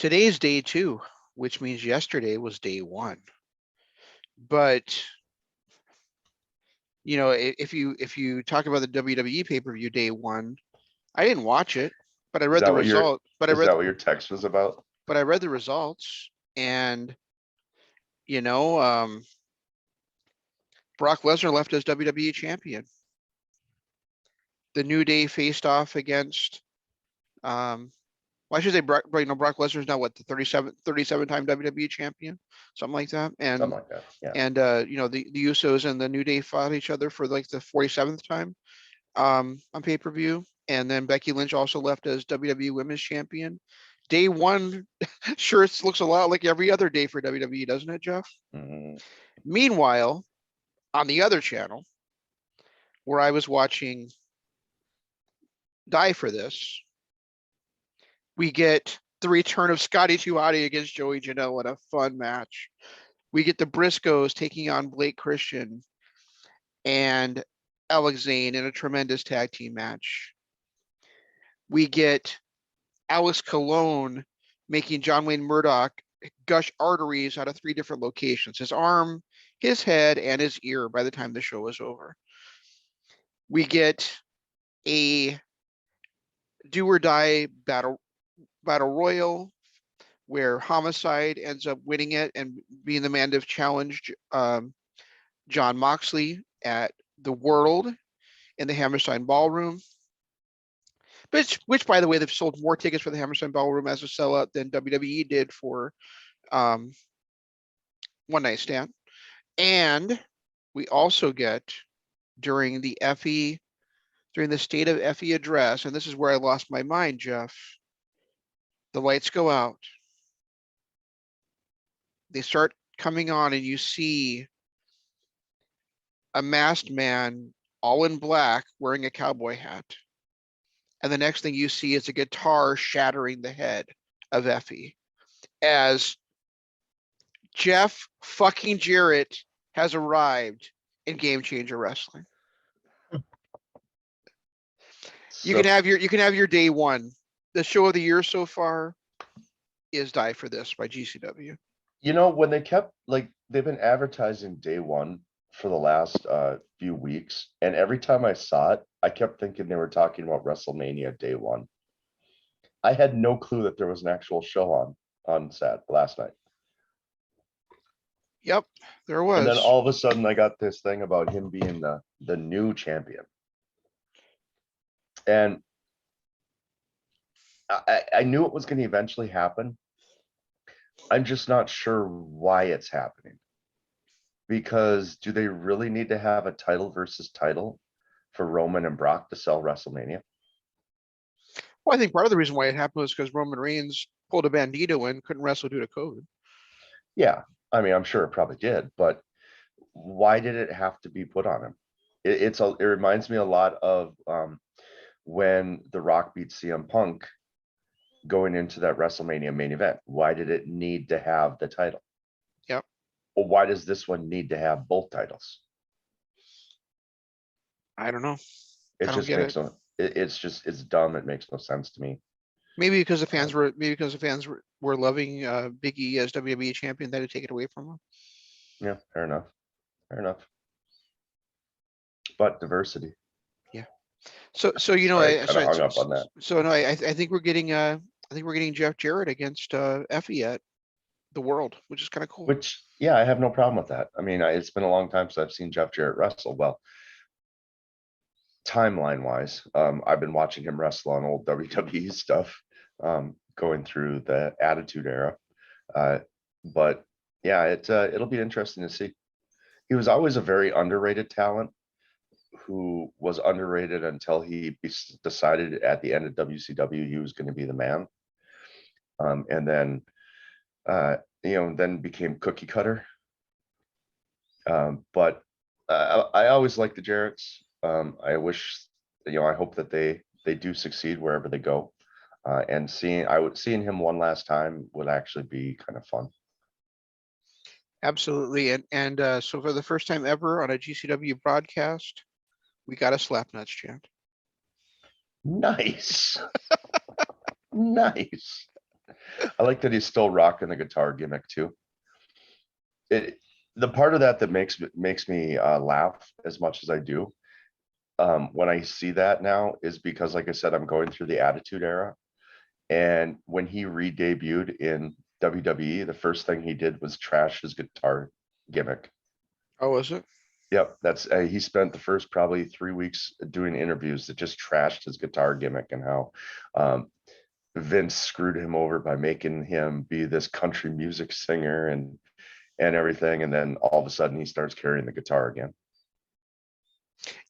Today's day 2, which means yesterday was day 1. But if you talk about the WWE pay-per-view day 1, I didn't watch it, but I Is read that the what your result. is that what your text was about? But I read the results, and you know, um, Brock Lesnar left as WWE champion. The New Day faced off against. Well, I should say Brock Lesnar is now what, the 37-time WWE champion, something like that, Something like that. Yeah. and the Usos and the New Day fought each other for like the 47th time on pay-per-view, and then Becky Lynch also left as WWE Women's Champion. Day 1 sure looks a lot like every other day for WWE, doesn't it, Jeff? Mm-hmm. Meanwhile, on the other channel, where I was watching Die for This, we get the return of Scotty 2 Hotty against Joey Janela in a fun match. We get the Briscoes taking on Blake Christian and Alex Zane in a tremendous tag team match. We get Alex Colon making John Wayne Murdoch gush arteries out of 3 different locations: his arm, his head, and his ear by the time the show was over. We get a do or die battle royal where Homicide ends up winning it and being the man to challenge John Moxley at the World in the Hammerstein Ballroom. Which, by the way, they've sold more tickets for the Hammerstein Ballroom as a sellout than WWE did for One Night Stand. And we also get during the State of Effie address, and this is where I lost my mind, Jeff. The lights go out. They start coming on, and you see a masked man all in black wearing a cowboy hat. And the next thing you see is a guitar shattering the head of Effie as Jeff fucking Jarrett has arrived in Game Changer Wrestling. You can have your day 1. The show of the year so far is Die for This by GCW. When they kept they've been advertising day 1 for the last few weeks, and every time I saw it, I kept thinking they were talking about WrestleMania day 1. I had no clue that there was an actual show on last night. Yep, there was. And then all of a sudden I got this thing about him being the new champion. And I knew it was going to eventually happen. I'm just not sure why it's happening. Because do they really need to have a title versus title for Roman and Brock to sell WrestleMania? Well, I think part of the reason why it happened was because Roman Reigns pulled a bandito and couldn't wrestle due to COVID. Yeah, I mean, I'm sure it probably did, but why did it have to be put on him? It reminds me a lot of when The Rock beat CM Punk going into that WrestleMania main event. Why did it need to have the title? Yep. Well, why does this one need to have both titles? I don't know. It just makes no. It's dumb. It makes no sense to me. Maybe because the fans were loving Big E as WWE champion, that had taken it away from him. Yeah, fair enough. But diversity. Yeah. So I kind of hung up on that. So no, I think we're getting Jeff Jarrett against Effie at the World, which is kind of cool. Which, yeah, I have no problem with that. I mean, it's been a long time since I've seen Jeff Jarrett wrestle. Well, timeline wise, I've been watching him wrestle on old WWE stuff, going through the Attitude Era. But yeah, it'll be interesting to see. He was always a very underrated talent who was underrated until he decided at the end of WCW he was going to be the man. And then, then became cookie cutter. But I always liked the Jarretts. I wish, I hope that they do succeed wherever they go. And seeing him one last time would actually be kind of fun. Absolutely. And so for the first time ever on a GCW broadcast, we got a Slapnuts chant. Nice. Nice. I like that he's still rocking the guitar gimmick too. It the part of that that makes me laugh as much as I do when I see that now is because, like I said, I'm going through the Attitude Era, and when he re-debuted in WWE, the first thing he did was trash his guitar gimmick. Oh, is it? Yep, that's he spent the first probably 3 weeks doing interviews that just trashed his guitar gimmick and how um, Vince screwed him over by making him be this country music singer and everything, and then all of a sudden he starts carrying the guitar again.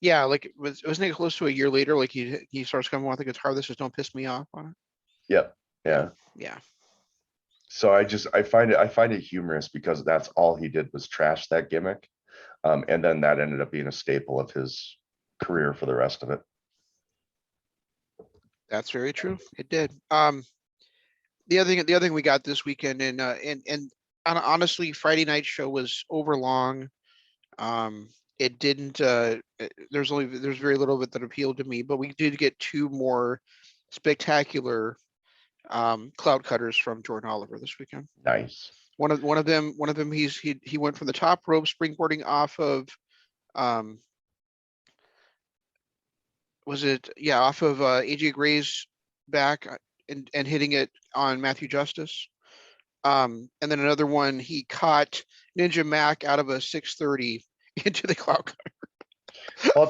Yeah, like wasn't it close to a year later? Like he starts coming with the guitar. This is "Don't Piss Me Off" on it. Yep, Yeah, yeah. yeah, So I find it humorous because that's all he did was trash that gimmick, and then that ended up being a staple of his career for the rest of it. that's very true. It did. The other thing we got this weekend, and honestly, Friday night show was overlong. It didn't. There's very little of it that appealed to me, but we did get two more spectacular cloud cutters from Jordan Oliver this weekend. Nice. One of them he went from the top rope springboarding off of um was it yeah off of AJ Gray's back and hitting it on Matthew Justice. And then another one he caught Ninja Mac out of a 630 into the cloud cutter. I'll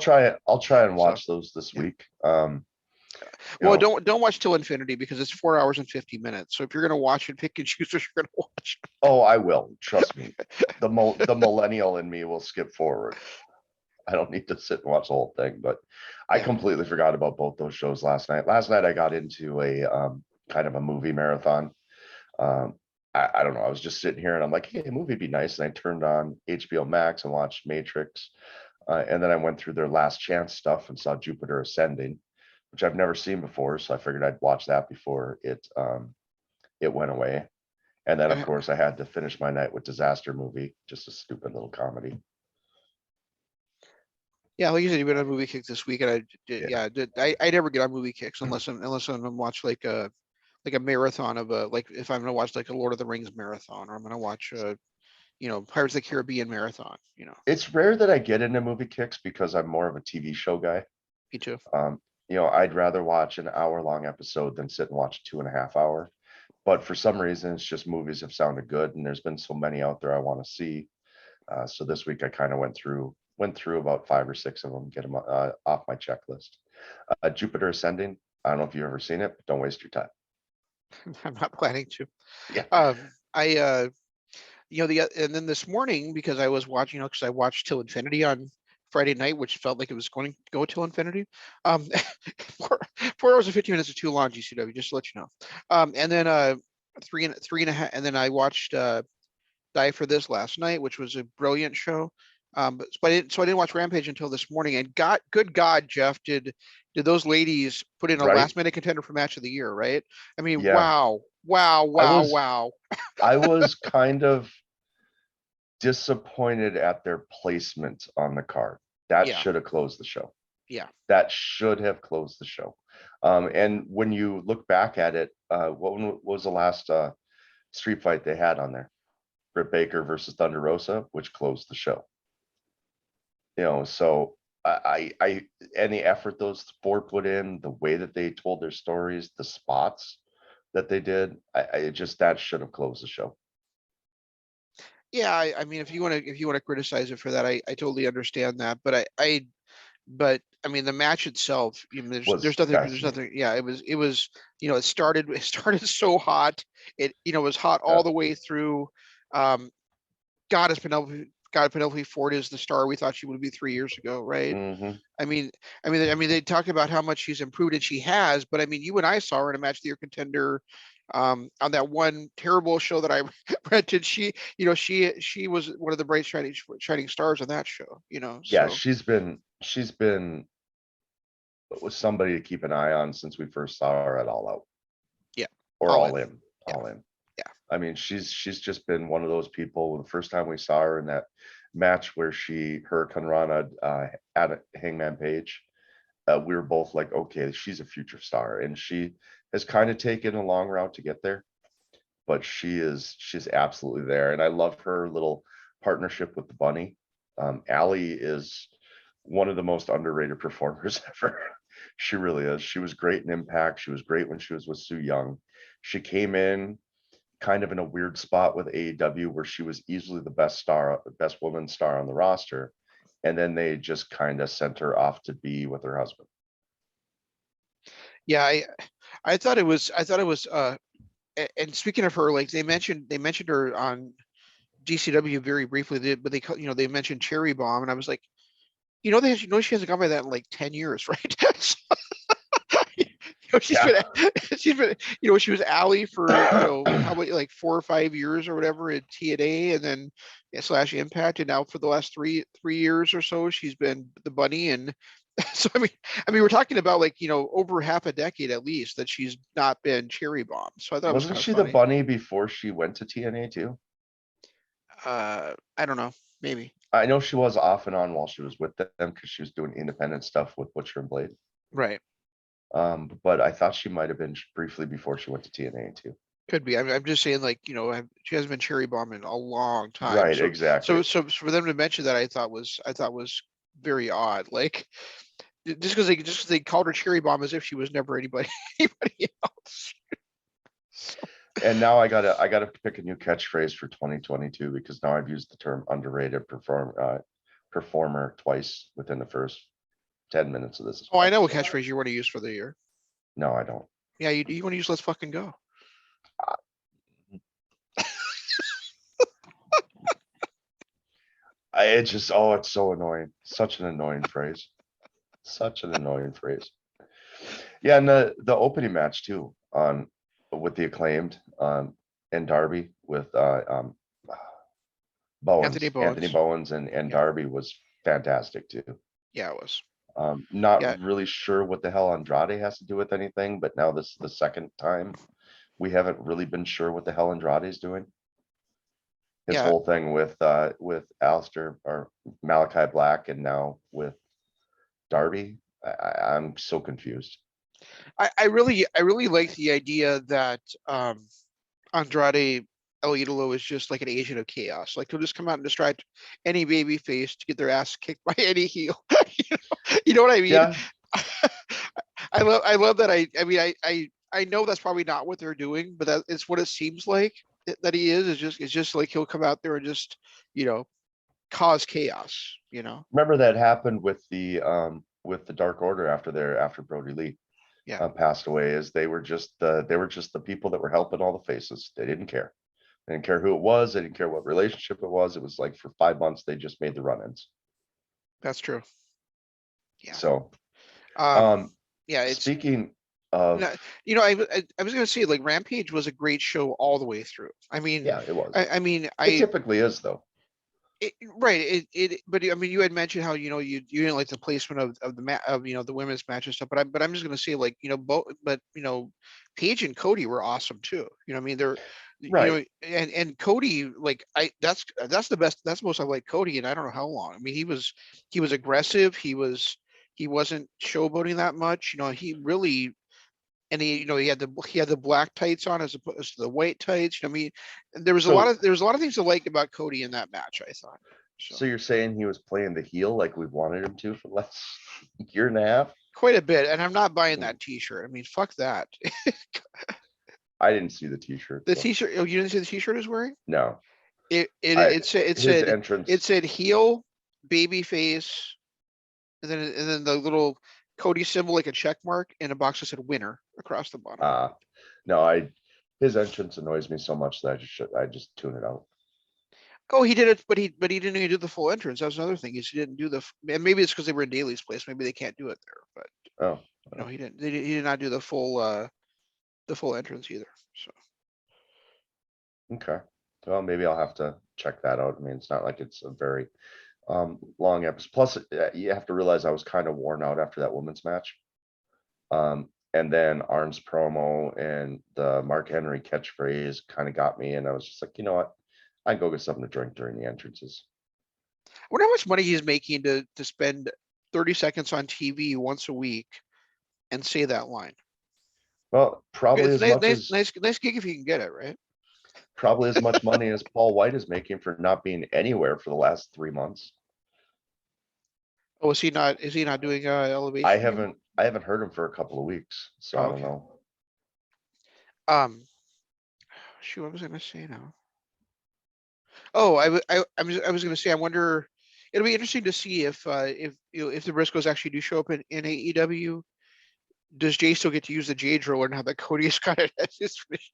try and So watch those this yeah. week. You Well, know, don't watch till infinity because it's 4 hours and 50 minutes. So if you're gonna watch it, pick and choose what you're gonna watch. oh, I will. Trust me. The millennial in me will skip forward. I don't need to sit and watch the whole thing, but I Yeah. completely forgot about both those shows last night. Last night I got into a kind of a movie marathon. Um, I don't know. I was just sitting here and I'm like, hey, a movie would be nice. And I turned on HBO Max and watched Matrix. And then I went through their Last Chance stuff and saw Jupiter Ascending, which I've never seen before. So I figured I'd watch that before it went away. And then, of Uh, course, I had to finish my night with Disaster Movie, just a stupid little comedy. Yeah, like you said, you've been on movie kicks this week, and Yeah. I never get on movie kicks unless I'm gonna watch like a marathon of a like if I'm gonna watch like a Lord of the Rings marathon or I'm gonna watch Pirates of the Caribbean marathon. It's rare that I get into movie kicks because I'm more of a TV show guy. Me too. Um, I'd rather watch an hour-long episode than sit and watch a 2.5 hour. But for some reason, it's just movies have sounded good, and there's been so many out there I want to see. So this week I kind of went through about 5 or 6 of them, get them off my checklist. Jupiter Ascending. I don't know if you've ever seen it, but don't waste your time. I'm not planning to. Yeah. I and then this morning because I was watching, because I watched Till Infinity on Friday night, which felt like it was going to go till infinity. Um, 4 hours and 15 minutes is too long, GCW, just to let you know. And then three and a half, and then I watched Die for This last night, which was a brilliant show. So I didn't watch Rampage until this morning. And good God, Jeff, did those ladies put in a Right. last minute contender for match of the year? Right? I mean, Yeah. wow, wow, I wow, was wow. I was kind of disappointed at their placement on the card. That Yeah, should have closed the show. yeah. That should have closed the show. And when you look back at it, what was the last street fight they had on there? Britt Baker versus Thunder Rosa, which closed the show. So I any effort those four put in, the way that they told their stories, the spots that they did, I just that should have closed the show. Yeah, I mean, if you want to criticize it for that, I totally understand that. But I mean, the match itself, Was there's fascinating. nothing. Yeah, it was. It started so hot. It was hot Yeah. all the way through. Um, God, Penelope Ford is the star we thought she would be 3 years ago, right? Hmm. I mean, they talk about how much she's improved, and she has. But I mean, you and I saw her in a match of the year contender, on that one terrible show that I rented. She was one of the bright shining stars on that show. Yeah, So she's been was somebody to keep an eye on since we first saw her at All Out yeah, or all All in. In. Yeah, All In. yeah, I mean, she's just been one of those people. The first time we saw her in that match where her Conrana at Hangman Page, we were both like, okay, she's a future star, and she has kind of taken a long route to get there. but she's absolutely there. And I love her little partnership with the bunny. Allie is one of the most underrated performers ever. She really is. She was great in Impact. She was great when she was with Sue Young. She came in kind of in a weird spot with AEW where she was easily the best woman star on the roster. And then they just kind of sent her off to be with her husband. Yeah, I thought it was and speaking of her, like they mentioned her on GCW very briefly, but they mentioned Cherry Bomb, and I was like, she hasn't gone by that in like 10 years, right? She's Yeah. been she was Allie for probably like 4 or 5 years or whatever at TNA, and then slash Impact, and now for the last three years or so she's been the bunny. And so we're talking about like over half a decade at least that she's not been Cherry Bomb. So I thought it was Wasn't kind of she the funny. bunny before she went to TNA too? I don't know, maybe. I know she was off and on while she was with them because she was doing independent stuff with Butcher and Blade. Right. But I thought she might have been briefly before she went to TNA too. Could be. I'm just saying, like, she hasn't been Cherry Bomb in a long time. Right, So exactly. so for them to mention that, I thought was very odd. Like, just because they called her Cherry Bomb as if she was never anybody else. And now I gotta pick a new catchphrase for 2022 because now I've used the term underrated performer twice within the first 10 minutes of this. Oh, I know what catchphrase you want to use for the year. No, I don't. Yeah, you want to use "Let's fucking go." It's just, oh, it's so annoying. Such an annoying phrase. Such an annoying phrase. Yeah, and the opening match too on with the Acclaimed and Darby with Bowens, Anthony Bowens and Darby was fantastic too. Yeah, it was. Not really sure what the hell Andrade has to do with anything, but now this is the second time we haven't really been sure what the hell Andrade is doing. His whole thing with Alistair or Malachi Black, and now with Darby, I'm so confused. I really like the idea that Andrade El Idolo is just like an agent of chaos. Like he'll just come out and distract any baby face to get their ass kicked by any heel. You know what I mean? Yeah. I love that. I know that's probably not what they're doing, but that it's what it seems like that he is. It's just like he'll come out there and just cause chaos. Remember that happened with the Dark Order after Brody Lee passed away, is they were just the people that were helping all the faces. They didn't care. They didn't care who it was. They didn't care what relationship it was. It was like for 5 months they just made the run-ins. That's true. Yeah. So yeah, speaking of, I was gonna say, like, Rampage was a great show all the way through. I mean, yeah, it was. It typically is though. Right. But I mean, you had mentioned how you didn't like the placement of the women's match and stuff. But I'm just gonna say, like, Paige and Cody were awesome too. I mean, they're right. And Cody, like, that's the best. That's the most I like Cody, and I don't know how long. I mean, he was aggressive. He wasn't showboating that much. He really. And he had the black tights on as opposed to the white tights. I mean, there was a lot of things to like about Cody in that match, I thought. So you're saying he was playing the heel like we wanted him to for the last year and a half? Quite a bit, and I'm not buying that T-shirt. I mean, fuck that. I didn't see the T-shirt. The T-shirt. Oh, you didn't see the T-shirt he's wearing? No. It said entrance. It said heel, baby face, and then the little Cody symbol, like a check mark, and a box that said winner across the bottom. No, his entrance annoys me so much that I just tune it out. Oh, he did it, but he didn't even do the full entrance. That was another thing. He didn't do and maybe it's because they were in Daly's place. Maybe they can't do it there. But he didn't. He did not do the full entrance either. So okay, well, maybe I'll have to check that out. I mean, it's not like it's a very long episode. Plus, you have to realize I was kind of worn out after that women's match. And then Arn's promo and the Mark Henry catchphrase kind of got me, and I was just like, you know what? I can go get something to drink during the entrances. I wonder how much money he's making to spend 30 seconds on TV once a week and say that line. Well, probably It's as much as nice gig if you can get it, right? Probably as much money as Paul White is making for not being anywhere for the last 3 months. Oh, is he not doing I elevation anymore? haven't heard him for a couple of weeks, so Oh, I don't okay. know. Um, shoot, what was I gonna say now? Oh, I was gonna say, I wonder, it'll be interesting to see if if the Briscoes actually do show up in AEW. Does Jay still get to use the J drill, or now that Cody's got it as his finish?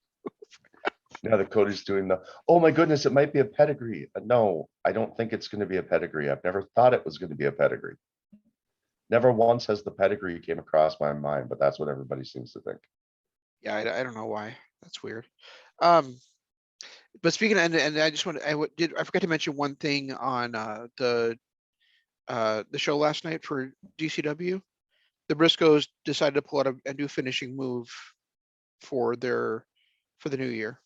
Now that Cody's doing the, oh my goodness, it might be a pedigree. No, I don't think it's going to be a pedigree. I've never thought it was going to be a pedigree. Never once has the pedigree came across my mind, but that's what everybody seems to think. Yeah, I don't know why. That's weird. Um, but speaking of, and I just want I forgot to mention one thing on the show last night for DCW. The Briscoes decided to pull out a new finishing move for the new year.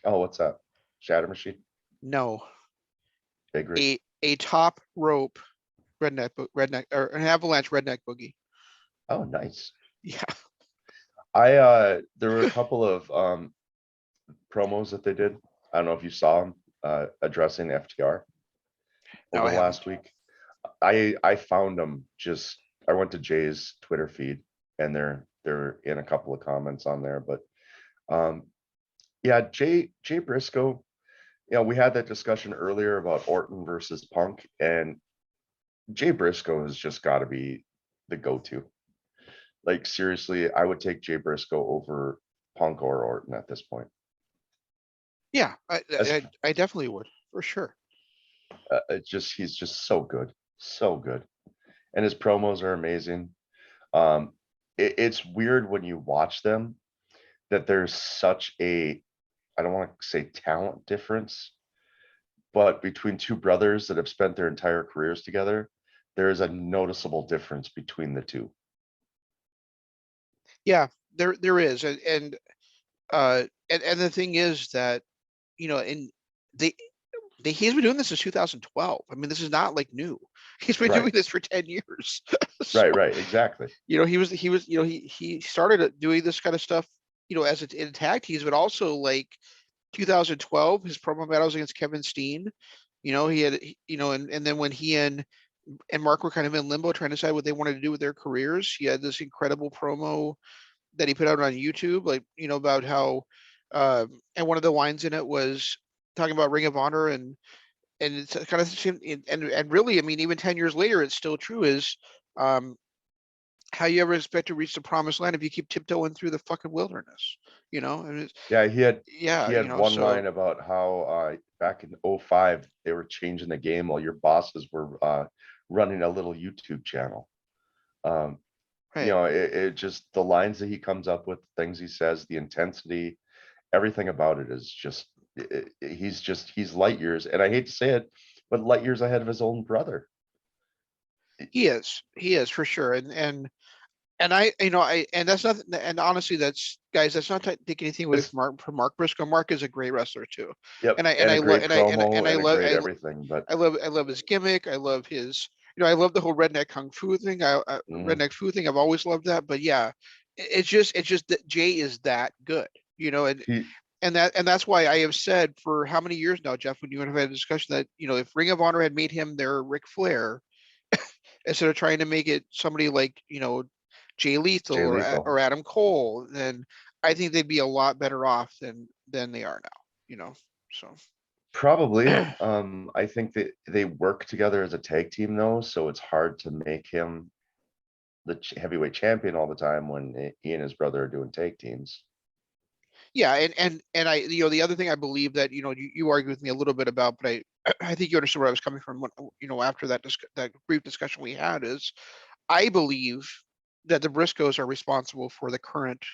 Oh, what's that? Shatter Machine? No, Big Rig? a top rope redneck or an avalanche redneck boogie. Oh, nice. Yeah. There were a couple of promos that they did. I don't know if you saw them addressing FTR No, over I the haven't. last week. I found them just, I went to Jay's Twitter feed and they're in a couple of comments on there, but yeah, Jay Briscoe, we had that discussion earlier about Orton versus Punk, and Jay Briscoe has just got to be the go-to. Like seriously, I would take Jay Briscoe over Punk or Orton at this point. Yeah, As I definitely would, for sure. he's just so good, so good, and his promos are amazing. It's weird when you watch them that there's such a, I don't want to say talent difference, but between two brothers that have spent their entire careers together, there is a noticeable difference between the two. Yeah, there is, and the thing is that, and they he's been doing this since 2012. I mean, this is not like new. He's been Right, doing this for 10 years. So, right, exactly. he started doing this kind of stuff, as in tag teams, but also like 2012, his promo battles against Kevin Steen. He had, and then when he and Mark were kind of in limbo trying to decide what they wanted to do with their careers, he had this incredible promo that he put out on YouTube, like, about how, and one of the lines in it was talking about Ring of Honor, and it's kind of, and really, I mean, even 10 years later, it's still true, is, how you ever expect to reach the promised land if you keep tiptoeing through the fucking wilderness, and Yeah, he yeah, had one so line about how back in '05 they were changing the game while your bosses were running a little YouTube channel. Um, right. it just, the lines that he comes up with, things he says, the intensity, everything about it is just, he's light years, and I hate to say it, but light years ahead of his own brother. He is for sure, and and that's not, and honestly, that's, guys, that's not to take anything away It's, from Mark Briscoe. Mark is a great wrestler too, yep, and and a I love great promo I and a love great everything, but I love his gimmick. I love his, I love the whole redneck kung fu thing. mhm, Redneck fu thing. I've always loved that. But yeah, it's just that Jay is that good, he, and that's why I have said for how many years now, Jeff, when you and I have had a discussion that, if Ring of Honor had made him their Ric Flair, instead of trying to make it somebody like, Jay Lethal Jay or Lethal. Adam Cole, then I think they'd be a lot better off than they are now. So Probably. I think that they work together as a tag team though, so it's hard to make him the heavyweight champion all the time when he and his brother are doing tag teams. yeah, and I, the other thing I believe that, you argue with me a little bit about, but I think you understood where I was coming from when, after that brief discussion we had, is I believe that the Briscoes are responsible for the current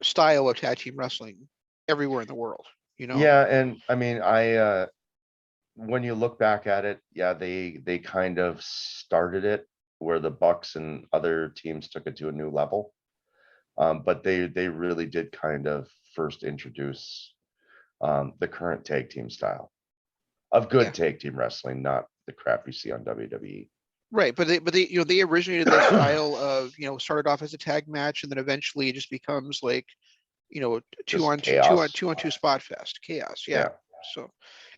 style of tag team wrestling everywhere in the world. Yeah, and I mean, when you look back at it, yeah, they kind of started it where the Bucks and other teams took it to a new level. But they really did kind of first introduce the current tag team style of Yeah. good tag team wrestling, not the crap you see on WWE. Right, but they they originated that style of, started off as a tag match, and then eventually it just becomes like two Just on two, two on chaos. two on two spot fest, chaos. Yeah. Yeah. So,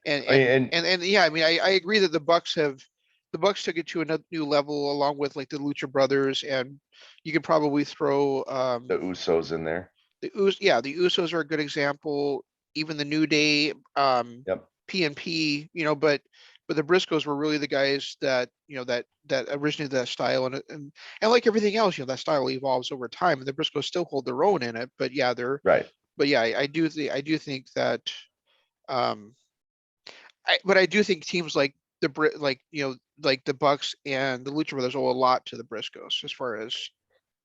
and I mean, and and and yeah, I mean, I agree that the Bucks took it to another new level along with like the Lucha Brothers, and you could probably throw the Usos in there. the Usos are a good example. Even the New Day, Yep. PNP, but the Briscoes were really the guys that that originated that style, and like everything else, that style evolves over time, and the Briscoes still hold their own in it. But yeah, Right. I do think that um I do think teams like like the Bucks and the Lucha Brothers owe a lot to the Briscoes as far as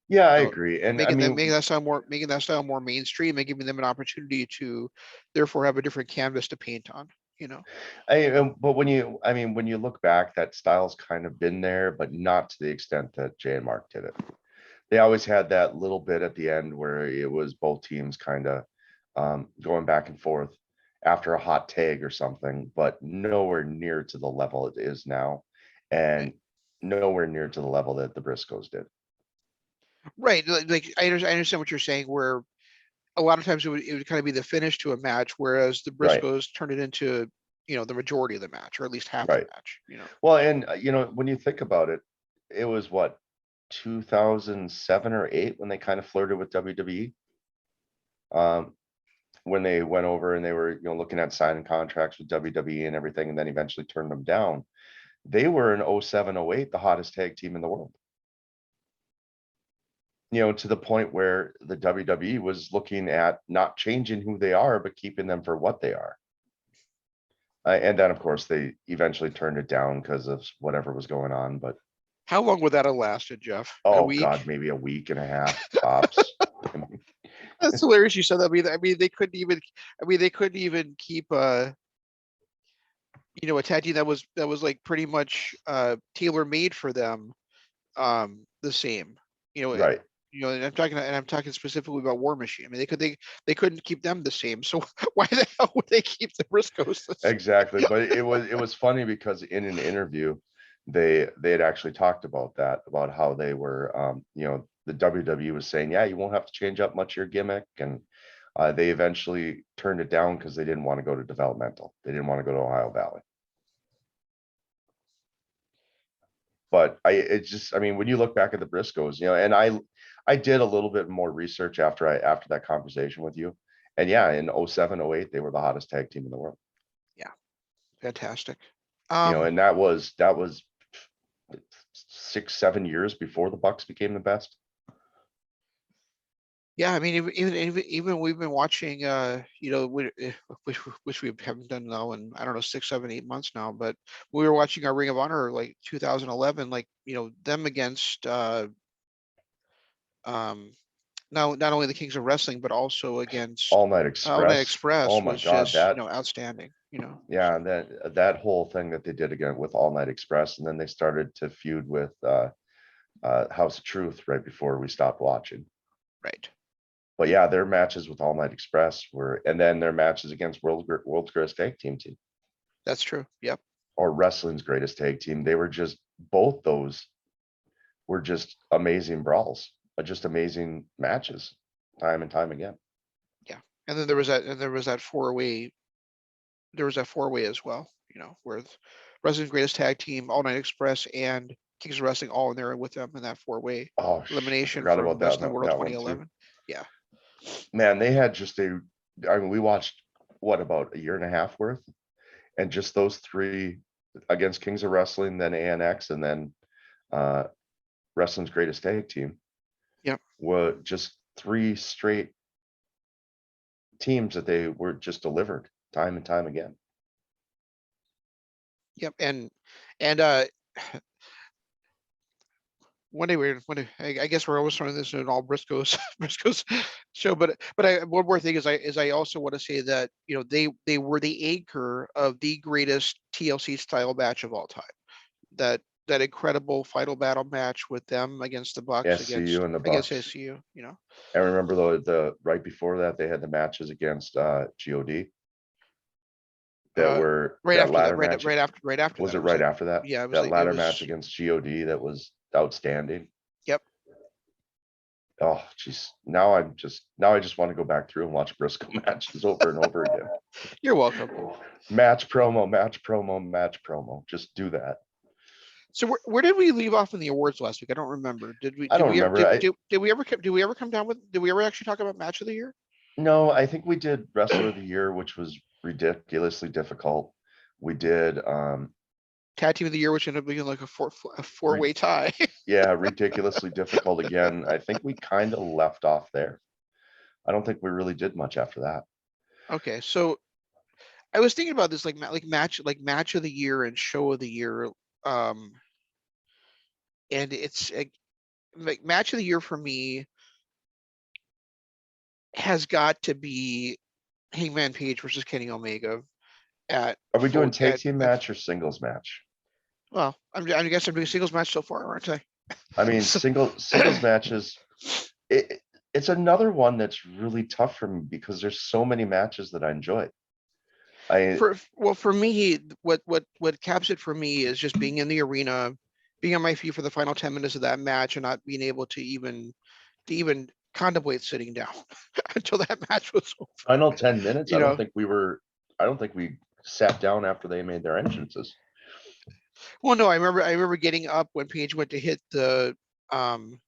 Yeah, I you know, agree. And I making them mean, making that style more mainstream and giving them an opportunity to therefore have a different canvas to paint on. but when you look back, that style's kind of been there, but not to the extent that Jay and Mark did it. They always had that little bit at the end where it was both teams kind of going back and forth after a hot tag or something, but nowhere near to the level it is now, Right. and nowhere near to the level that the Briscoes did. Right. Like I understand what you're saying, where a lot of times it would kind of be the finish to a match, whereas the Right, Briscoes turned it into, the majority of the match, or at least half the right. match. Well, and when you think about it, it was what, 2007 or 8 when they kind of flirted with WWE. When they went over and they were, looking at signing contracts with WWE and everything, and then eventually turned them down. They were in 07, 08 the hottest tag team in the world. To the point where the WWE was looking at not changing who they are, but keeping them for what they are. And then, of course, they eventually turned it down because of whatever was going on. But How long would that have lasted, Jeff? A oh week? God, maybe a week and a half tops. I mean, That's hilarious. You said that. I mean, they couldn't even. I mean, they couldn't even keep a tag team that was like pretty much tailor made for them, the same. You know, right. and I'm talking specifically about War Machine. I mean, they couldn't keep them the same. So why the hell would they keep the Briscoes the same? Exactly. But it was funny because in an interview, they had actually talked about that, about how they were, the WWE was saying, yeah, you won't have to change up much of your gimmick. And they eventually turned it down because they didn't want to go to developmental. They didn't want to go to Ohio Valley. But I mean, when you look back at the Briscoes, and I did a little bit more research after that conversation with you. And yeah, in 07, 08, they were the hottest tag team in the world. Yeah, fantastic. And that was 6, 7 years before the Bucks became the best. Yeah, I mean, even we've been watching, which we haven't done now in, I don't know, 6, 7, 8 months now, but we were watching our Ring of Honor like 2011, like them against um not only the Kings of Wrestling but also against All Night All Night Express. Oh Express my was God, just that outstanding. yeah, and that whole thing that they did again with All Night Express, and then they started to feud with House of Truth right before we stopped watching. Right. But yeah, their matches with All Night Express were, and then their matches against World's Greatest Tag Team, That's true. Yep. or Wrestling's Greatest Tag Team. They were just, both those were just amazing brawls, just amazing matches, time and time again. Yeah. And then there was that four-way as well, with Wrestling's Greatest Tag Team, All Night Express, and Kings of Wrestling all in there with them in that four-way Oh, I elimination forgot from about Best that in the World that one too. 2011. Yeah. Man, they had just I mean, we watched what, about a year and a half worth, and just those three against Kings of Wrestling, then ANX, and then uh Wrestling's Greatest Tag Team Yep. were just three straight teams that they were just delivered time and time again. Yep. And I guess we're always turning this into an all Briscoes Briscoes show, but one more thing is I also want to say that they were the anchor of the greatest TLC style match of all time. That incredible final battle match with them against the Bucks SCU against and the against Bucks. SCU. And remember though, the right before that, they had the matches against God, that Uh, were right that after that, ladder right match. right after Was that, it it was right like, after that? yeah, That it ladder match was. against God that was outstanding. Yep. Oh, geez. Now I just want to go back through and watch Briscoe matches over and over again. You're welcome. Match promo, match promo, match promo. Just do that. So where did we leave off in the awards last week? I don't remember. I don't remember. Did we ever come down with, did we ever actually talk about match of the year? No, I think we did Wrestler of the Year, which was ridiculously difficult. We did Tag team of the year, which ended up being like a four-way tie. yeah, ridiculously difficult again. I think we kind of left off there. I don't think we really did much after that. Okay, so I was thinking about this, like match of the year and show of the year, and it's like match of the year for me has got to be Hangman Page versus Kenny Omega at Are we doing full tag team match or singles match? well, I guess I'm doing singles match so far, aren't I? I mean, So, singles matches. It's another one that's really tough for me because there's so many matches that I enjoy. for me, what caps it for me is just being in the arena, being on my feet for the final 10 minutes of that match, and not being able to even contemplate sitting down until that match was over. Final 10 minutes. You know, I don't think we sat down after they made their entrances. well, no, I remember getting up when Paige went to hit um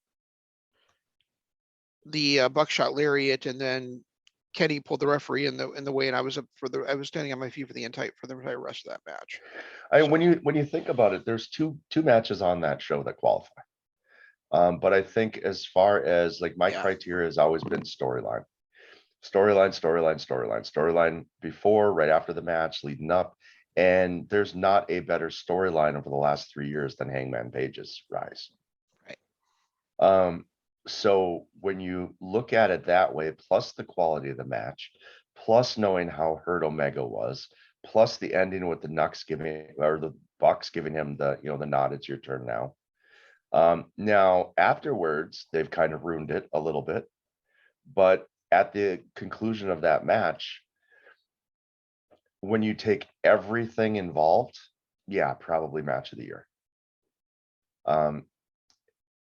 the buckshot lariat, and then Kenny pulled the referee in the way, and I was standing on my feet for the entire rest of that match. When you think about it, there's two matches on that show that qualify. But I think as far as like my criteria has always been storyline. Storyline before, right after the match, leading up. And there's not a better storyline over the last 3 years than Hangman Page's rise. Right. So when you look at it that way, plus the quality of the match, plus knowing how hurt Omega was, plus the ending with the Bucks giving him the nod, it's your turn now. Now afterwards, they've kind of ruined it a little bit, but at the conclusion of that match, when you take everything involved, yeah, probably match of the year.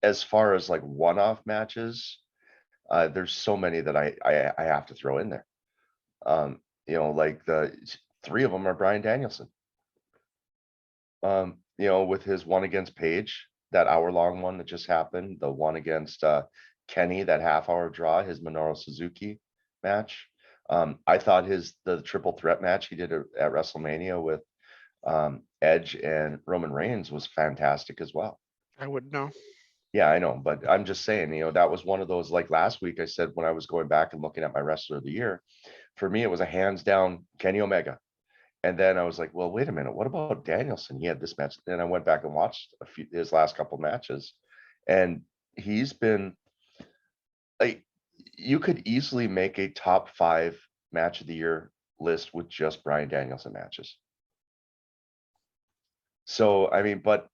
As far as like one-off matches, there's so many that I have to throw in there. Like the 3 of them are Bryan Danielson. With his one against Page, that hour-long one that just happened, the one against Kenny, that half-hour draw, his Minoru Suzuki match. I thought the triple threat match he did at WrestleMania with Edge and Roman Reigns was fantastic as well. I wouldn't know. Yeah, I know, but I'm just saying, that was one of those, like last week I said when I was going back and looking at my wrestler of the year, for me it was a hands down Kenny Omega. And then I was like, well, wait a minute, what about Danielson? He had this match. Then I went back and watched his last couple matches, and he's been like, you could easily make a top 5 match of the year list with just Bryan Danielson matches. So I mean, but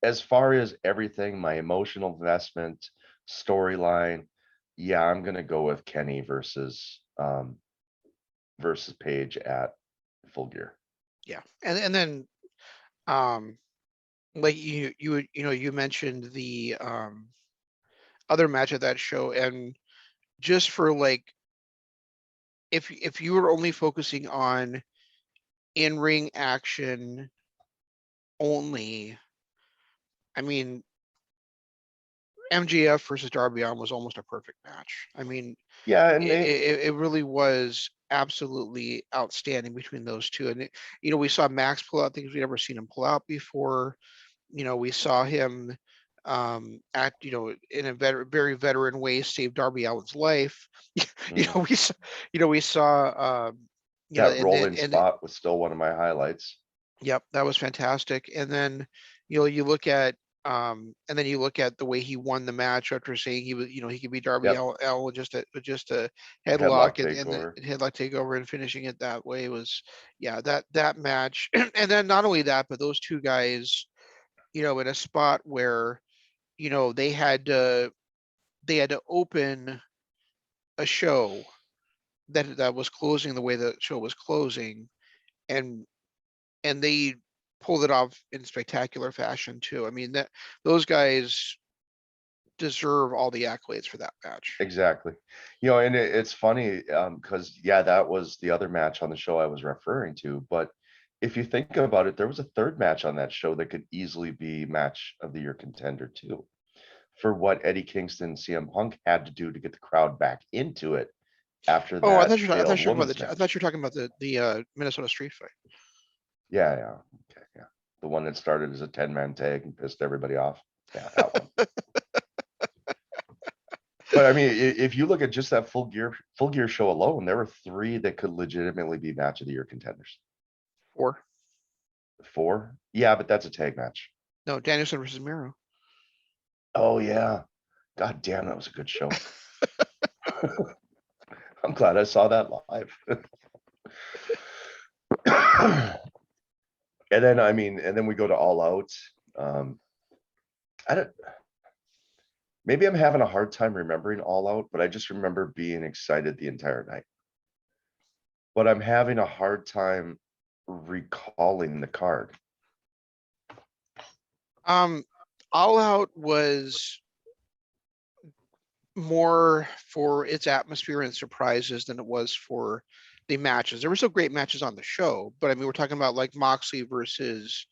as far as everything, my emotional investment, storyline, yeah, I'm gonna go with Kenny versus Page at Full Gear. Yeah, and then like you mentioned the other match of that show, and just for like, if you were only focusing on in-ring action only, I mean, MJF versus Darby Allin was almost a perfect match. I mean, yeah, and it really was absolutely outstanding between those two. And we saw Max pull out things we'd never seen him pull out before. We saw him act, in a very veteran way, save Darby Allin's life. We saw that rolling spot was still one of my highlights. Yep, that was fantastic. And then you look at the way he won the match after saying he could beat Darby Allin with just a headlock and the headlock takeover, and finishing it that way was, that match. And then not only that, but those two guys, in a spot where they had to open a show that was closing the way the show was closing, and they pulled it off in spectacular fashion too. I mean, those guys deserve all the accolades for that match. Exactly. And it's funny, because yeah, that was the other match on the show I was referring to. But if you think about it, there was a third match on that show that could easily be match of the year contender too. For what Eddie Kingston and CM Punk had to do to get the crowd back into it after Oh, that I thought failed you were talking about women's I match. thought you were talking about the Minnesota street fight. Yeah, yeah. Okay, yeah. The one that started as a 10-man tag and pissed everybody off. Yeah, that one. But I mean, if you look at just that full gear show alone, there were 3 that could legitimately be match of the year contenders. 4. 4? Yeah, but that's a tag match. No, Danielson versus Miro. Oh yeah. God damn, that was a good show. I'm glad I saw that live. And then and then we go to All Out. I don't maybe I'm having a hard time remembering All Out, but I just remember being excited the entire night. But I'm having a hard time recalling the card. All Out was more for its atmosphere and surprises than it was for the matches. There were still great matches on the show, but I mean, we're talking about like Moxley versus,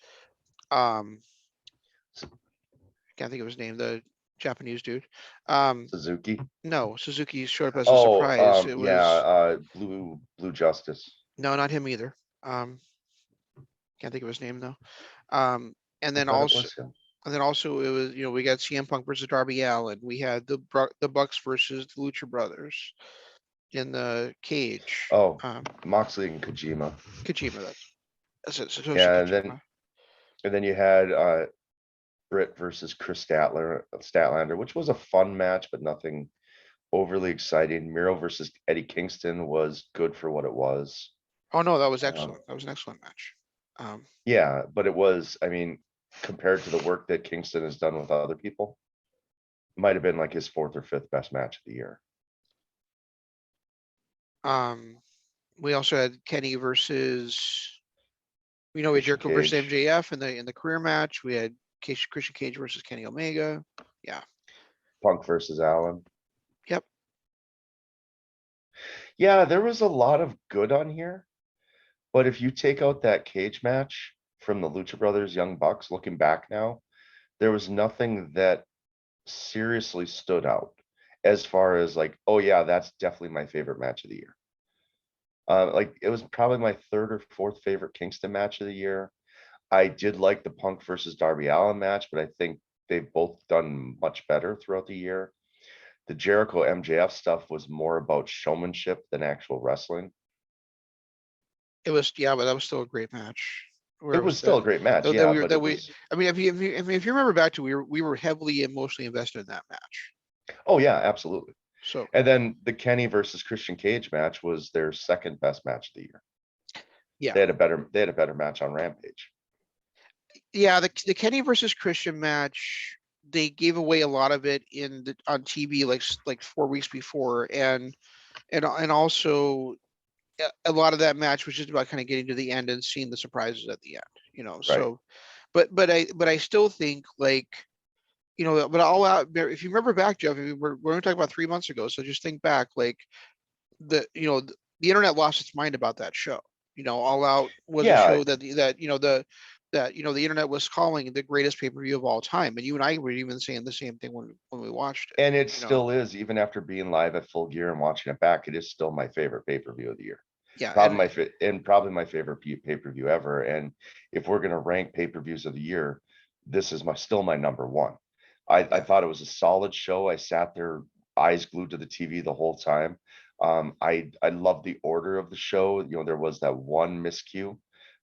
can't think of his name, the Japanese dude. Suzuki. No, Suzuki showed up as a Oh, surprise. It was yeah, Blue Justice. no, not him either. Can't think of his name though. And I then thought it also, was him. and then also it was, we got CM Punk versus Darby Allin. We had the Bucks versus the Lucha Brothers in the cage. Oh, Moxley and Kojima. Kojima, that's it. Satoshi Yeah, Kojima. and then you had Britt versus Chris Statlander, which was a fun match, but nothing overly exciting. Miro versus Eddie Kingston was good for what it was. Oh no, that was excellent. That was an excellent match. Yeah, but it was, compared to the work that Kingston has done with other people, might have been like his 4th or 5th best match of the year. We also had Kenny versus, we had Christian Jericho versus Cage. MJF in the career match. We had Christian Cage versus Kenny Omega. Yeah. Punk versus Allen. Yep. Yeah, there was a lot of good on here. But if you take out that cage match from the Lucha Brothers Young Bucks, looking back now, there was nothing that seriously stood out as far as like, oh yeah, that's definitely my favorite match of the year. Like it was probably my 3rd or 4th favorite Kingston match of the year. I did like the Punk versus Darby Allin match, but I think they've both done much better throughout the year. The Jericho MJF stuff was more about showmanship than actual wrestling. It was, yeah, but that was still a great match. It was still a great match, that yeah, we were, but that it we, was, I mean, if you remember back to, we were heavily emotionally invested in that match. oh yeah, absolutely. So, And then the Kenny versus Christian Cage match was their 2nd best match of the year. yeah, They had a better match on Rampage. yeah, the Kenny versus Christian match, they gave away a lot of it on TV like 4 weeks before, and also a lot of that match was just about kind of getting to the end and seeing the surprises at the end. Right. So, but I still think like, but All Out, if you remember back, Jeff, we're only talking about 3 months ago, so just think back, like the internet lost its mind about that show. All Out was a show that the internet was calling the greatest pay-per-view of all time, and you and I were even saying the same thing when we watched it. And it still is, even after being live at Full Gear and watching it back, it is still my favorite pay-per-view of the year. Yeah, Probably my favorite pay-per-view ever. And if we're gonna rank pay-per-views of the year, this is still my number 1. I thought it was a solid show. I sat there, eyes glued to the TV the whole time. I love the order of the show. There was that one miscue,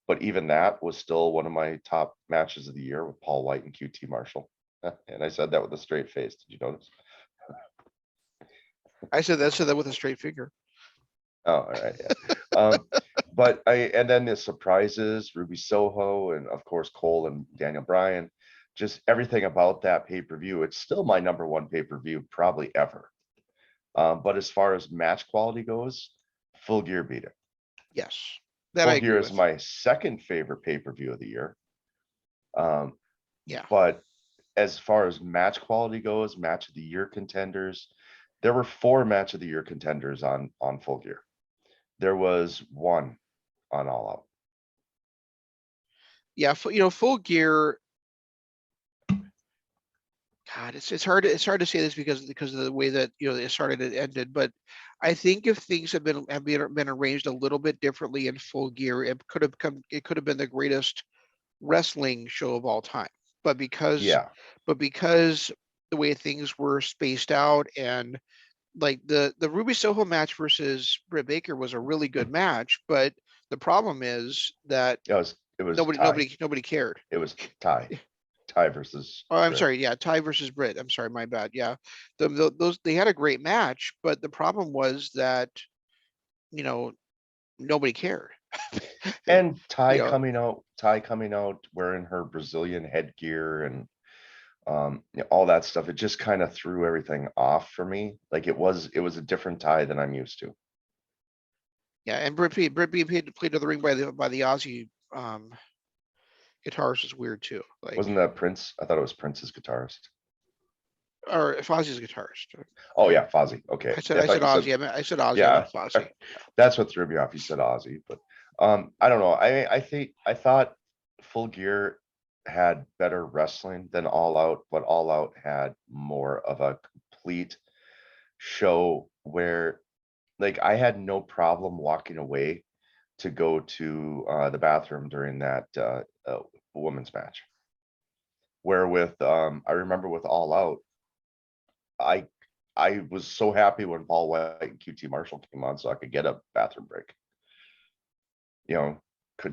but even that was still one of my top matches of the year with Paul White and QT Marshall. And I said that with a straight face. Did you notice? I said that with a straight figure. Oh, all right, yeah. And then the surprises, Ruby Soho, and of course Cole and Daniel Bryan, just everything about that pay-per-view. It's still my number 1 pay-per-view probably ever. But as far as match quality goes, Full Gear beat it. Yes, that Full I agree Gear with. is my 2nd favorite pay-per-view of the year. Yeah. But as far as match quality goes, match of the year contenders, there were 4 match of the year contenders on Full Gear. There was 1 on All Out. Yeah, Full Gear. God, it's hard to say this because of the way that it started and ended. But I think if things have been arranged a little bit differently in Full Gear, it could have been the greatest wrestling show of all time. But because Yeah, the way things were spaced out, and like the Ruby Soho match versus Britt Baker was a really good match, but the problem is that it was Ty. nobody cared. It was Ty. Ty versus Oh, I'm Britt. sorry. Yeah, Ty versus Britt. I'm sorry, my bad. Yeah, those they had a great match, but the problem was that you know nobody cared. And Ty You know, coming out wearing her Brazilian headgear and all that stuff. It just kind of threw everything off for me. Like it was a different Ty than I'm used to. yeah, and Britt being played to the ring by the Aussie guitarist is weird too. Like, Wasn't that Prince? I thought it was Prince's guitarist. or if Ozzy's guitarist. Oh yeah, Fozzy. Okay. I said Ozzy. I said Ozzy. I Yeah. meant Fozzy. That's what threw me off. You said Ozzy, but I don't know. I thought Full Gear had better wrestling than All Out, but All Out had more of a complete show where like I had no problem walking away to go to the bathroom during that women's match. Where with I remember with All Out, I I was so happy when Paul White and QT Marshall came on so I could get a bathroom break.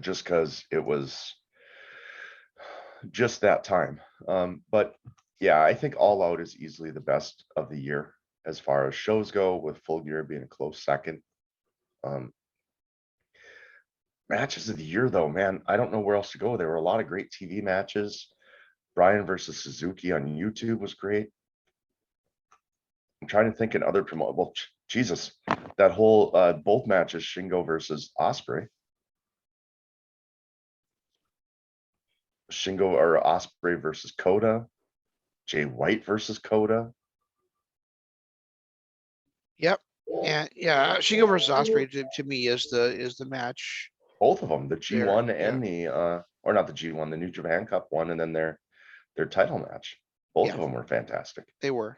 Just because it was just that time. But yeah, I think All Out is easily the best of the year as far as shows go, with Full Gear being a close second. Matches of the year, though, man, I don't know where else to go. There were a lot of great TV matches. Brian versus Suzuki on YouTube was great. I'm trying to think in other well, Jesus, that whole both matches, Shingo versus Osprey. Shingo or Osprey versus Kota, Jay White versus Kota. Yep. And yeah, Shingo versus Osprey to me is the match. Both of them, the G1 there. and the or not the G1, the New Japan Cup one, and then their title match. Both of them were fantastic. They were.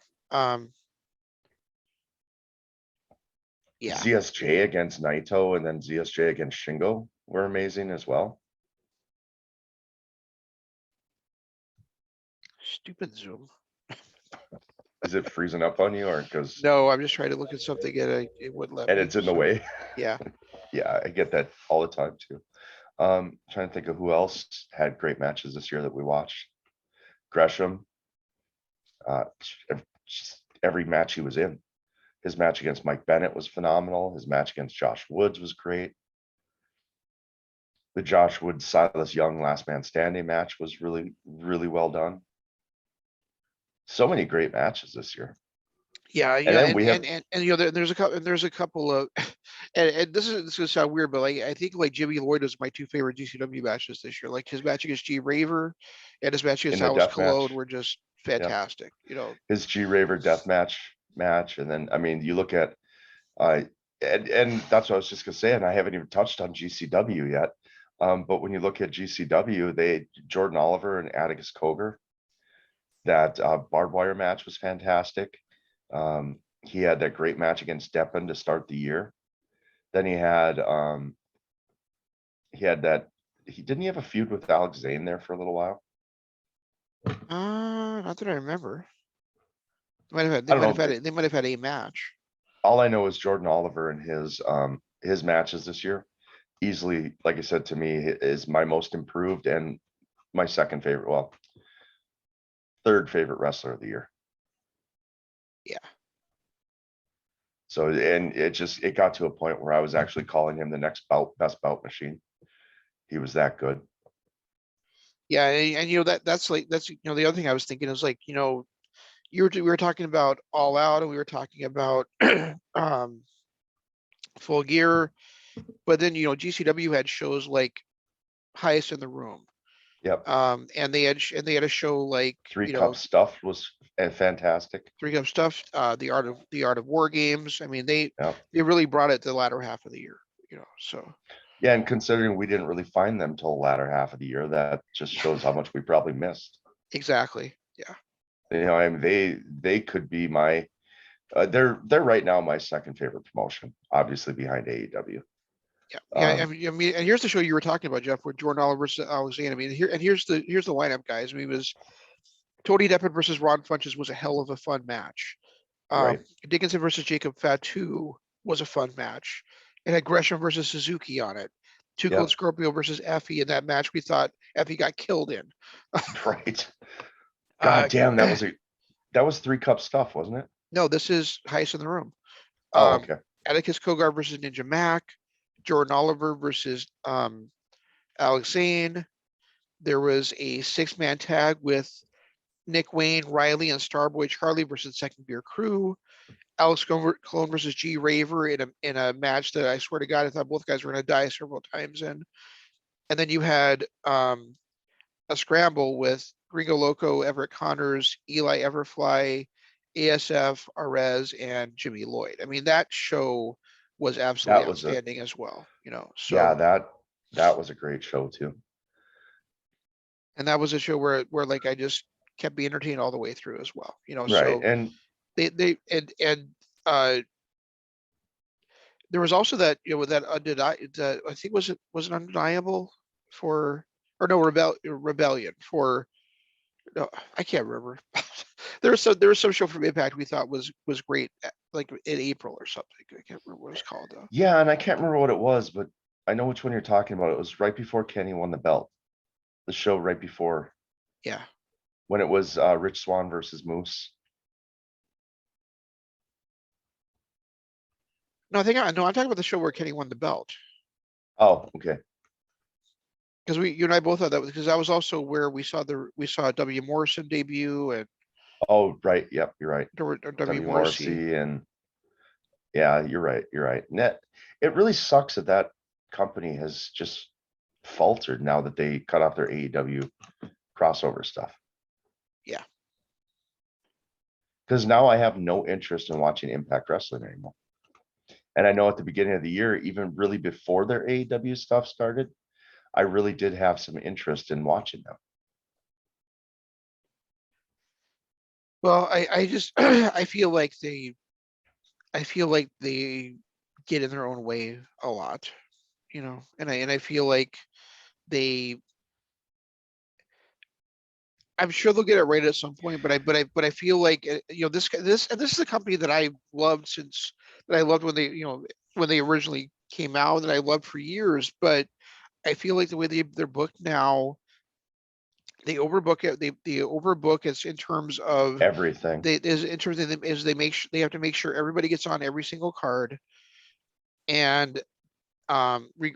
Yeah. ZSJ against Naito and then ZSJ against Shingo were amazing as well. Stupid Zoom. Is it freezing up on you or because? No, I'm just trying to look at something and it wouldn't let me. And it's in the way. Yeah. Yeah, I get that all the time too. Trying to think of who else had great matches this year that we watched. Gresham. Just every match he was in. His match against Mike Bennett was phenomenal. His match against Josh Woods was great. The Josh Woods Silas Young last man standing match was really, really well done. So many great matches this year. Yeah, And then we have, there's a couple of, and this is gonna sound weird, but like I think like Jimmy Lloyd was my 2 favorite GCW matches this year. Like his match against G Raver and his match against Alice Cologne were just fantastic. His G Raver death match, and then I mean you look at, and that's what I was just gonna say, and I haven't even touched on GCW yet. But when you look at GCW, Jordan Oliver and Atticus Cogar. That barbed wire match was fantastic. He had that great match against Deppen to start the year. Then he didn't he have a feud with Alex Zane there for a little while? Not that I remember. They might have had a match. All I know is Jordan Oliver and his matches this year easily, like I said, to me is my most improved and my second favorite, well, third favorite wrestler of the year. Yeah. So, and it got to a point where I was actually calling him the next best bout machine. He was that good. Yeah, and that's the other thing I was thinking is like, we were talking about All Out and we were talking about Full Gear, but then GCW had shows like Highest in the Room, Yep. And they had a show like, Three Cup Stuff was fantastic. Three Cup Stuff, the Art of War Games. I mean, Yep. they really brought it to the latter half of the year, so. Yeah, and considering we didn't really find them till the latter half of the year, that just shows how much we probably missed. Exactly, yeah. I mean, they could be my they're right now my second favorite promotion, obviously behind AEW. Yeah, I mean, and here's the show you were talking about, Jeff, with Jordan Oliver versus Alexander. I mean, here's the lineup, guys. I mean, it was Tony Deppen versus Ron Funches was a hell of a fun match. Right. Dickinson versus Jacob Fatu was a fun match. It had Gresham versus Suzuki on it. Two Cold Yep. Scorpio versus Effie in that match. We thought Effie got killed in. Right. God damn, that was 3 Cup Stuff, wasn't it? No, this is Heist in the Room. Oh, okay. Atticus Kogar versus Ninja Mac. Jordan Oliver versus Alex Zane. There was a 6-man tag with Nick Wayne, Riley, and Starboy Charlie versus Second Gear Crew. Alex Clone versus G Raver in a match that I swear to God, I thought both guys were going to die several times in. And then you had a scramble with Gringo Loco, Everett Connors, Eli Everfly, ASF, Arez, and Jimmy Lloyd. I mean, that show was absolutely outstanding as well, So yeah, that was a great show too. And that was a show where like I just kept being entertained all the way through as well, Right. So And they there was also that that I think was it undeniable for, or no, rebellion for, no, I can't remember. there was some show from Impact we thought was great, like in April or something. I can't remember what it was called though. yeah, and I can't remember what it was, but I know which one you're talking about. It was right before Kenny won the belt. The show right before. Yeah. When it was Rich Swann versus Moose. No, I'm talking about the show where Kenny won the belt. Oh, okay. Because you and I both thought that, because that was also where we saw W. Morrison debut, and oh, right, yep, you're right. W. Morrissey, and yeah, you're right. Net, it really sucks that company has just faltered now that they cut off their AEW crossover stuff. Yeah. Because now I have no interest in watching Impact Wrestling anymore. And I know at the beginning of the year, even really before their AEW stuff started, I really did have some interest in watching them. Well, I just I feel like they get in their own way a lot, and I feel like I'm sure they'll get it right at some point, but I feel like this is a company that I loved when they originally came out, that I loved for years, but I feel like the way they're booked now, they overbook it. They overbook it in terms of everything. They have to make sure everybody gets on every single card, and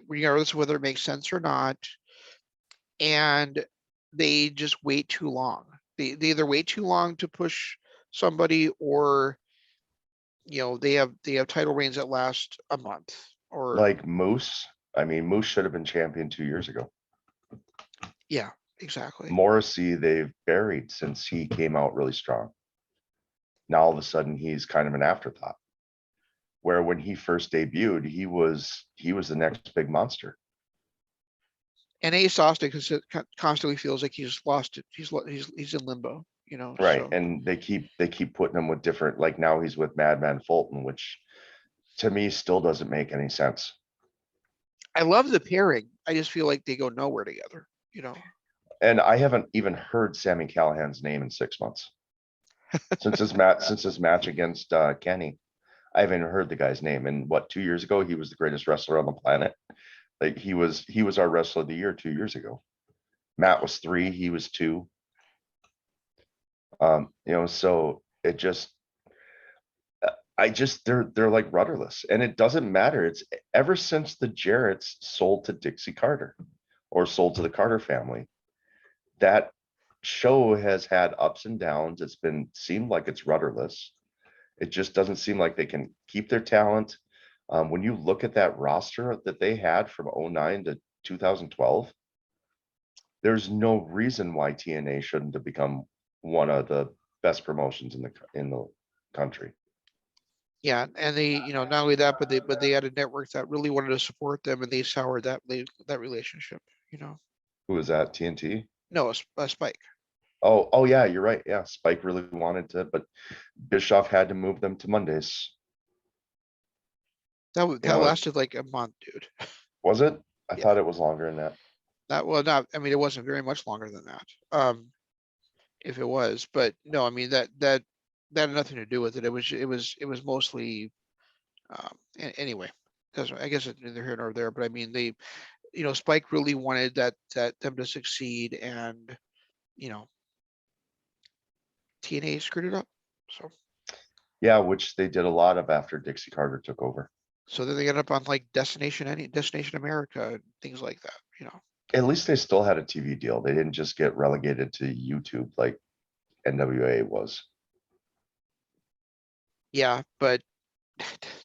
regardless of whether it makes sense or not, and they just wait too long. They either wait too long to push somebody, or they have title reigns that last a month, or like Moose. I mean, Moose should have been champion 2 years ago. Yeah, exactly. Morrissey, they've buried since he came out really strong. Now all of a sudden he's kind of an afterthought. Where when he first debuted, he was the next big monster. And Ace Austin constantly feels like he's lost it. He's in limbo, Right. So. And they keep putting him with different, like now he's with Madman Fulton, which to me still doesn't make any sense. I love the pairing. I just feel like they go nowhere together, And I haven't even heard Sami Callihan's name in 6 months. since his match against Kenny. I haven't heard the guy's name. And 2 years ago, he was the greatest wrestler on the planet. Like he was our wrestler of the year 2 years ago. Matt was 3, he was 2. So it just, they're like rudderless, and it doesn't matter. It's ever since the Jarretts sold to Dixie Carter, or sold to the Carter family, that show has had ups and downs. It's seemed like it's rudderless. It just doesn't seem like they can keep their talent. When you look at that roster that they had from 2009 to 2012, there's no reason why TNA shouldn't have become one of the best promotions in the country. Yeah, and they, not only that, but they had a network that really wanted to support them, and they soured that relationship. Who was that? TNT? No, Spike. Oh yeah, you're right. Yeah, Spike really wanted to, but Bischoff had to move them to Mondays. That lasted like a month, dude. Was it? I Yeah. thought it was longer than that. Not. I mean, it wasn't very much longer than that. If it was, but no, I mean that had nothing to do with it. It was mostly. Anyway, I guess it's neither here nor there. But I mean, Spike really wanted that them to succeed, and you know, TNA screwed it up. So. Yeah, which they did a lot of after Dixie Carter took over. So then they ended up on like Destination America, and things like that. At least they still had a TV deal. They didn't just get relegated to YouTube like NWA was. Yeah, but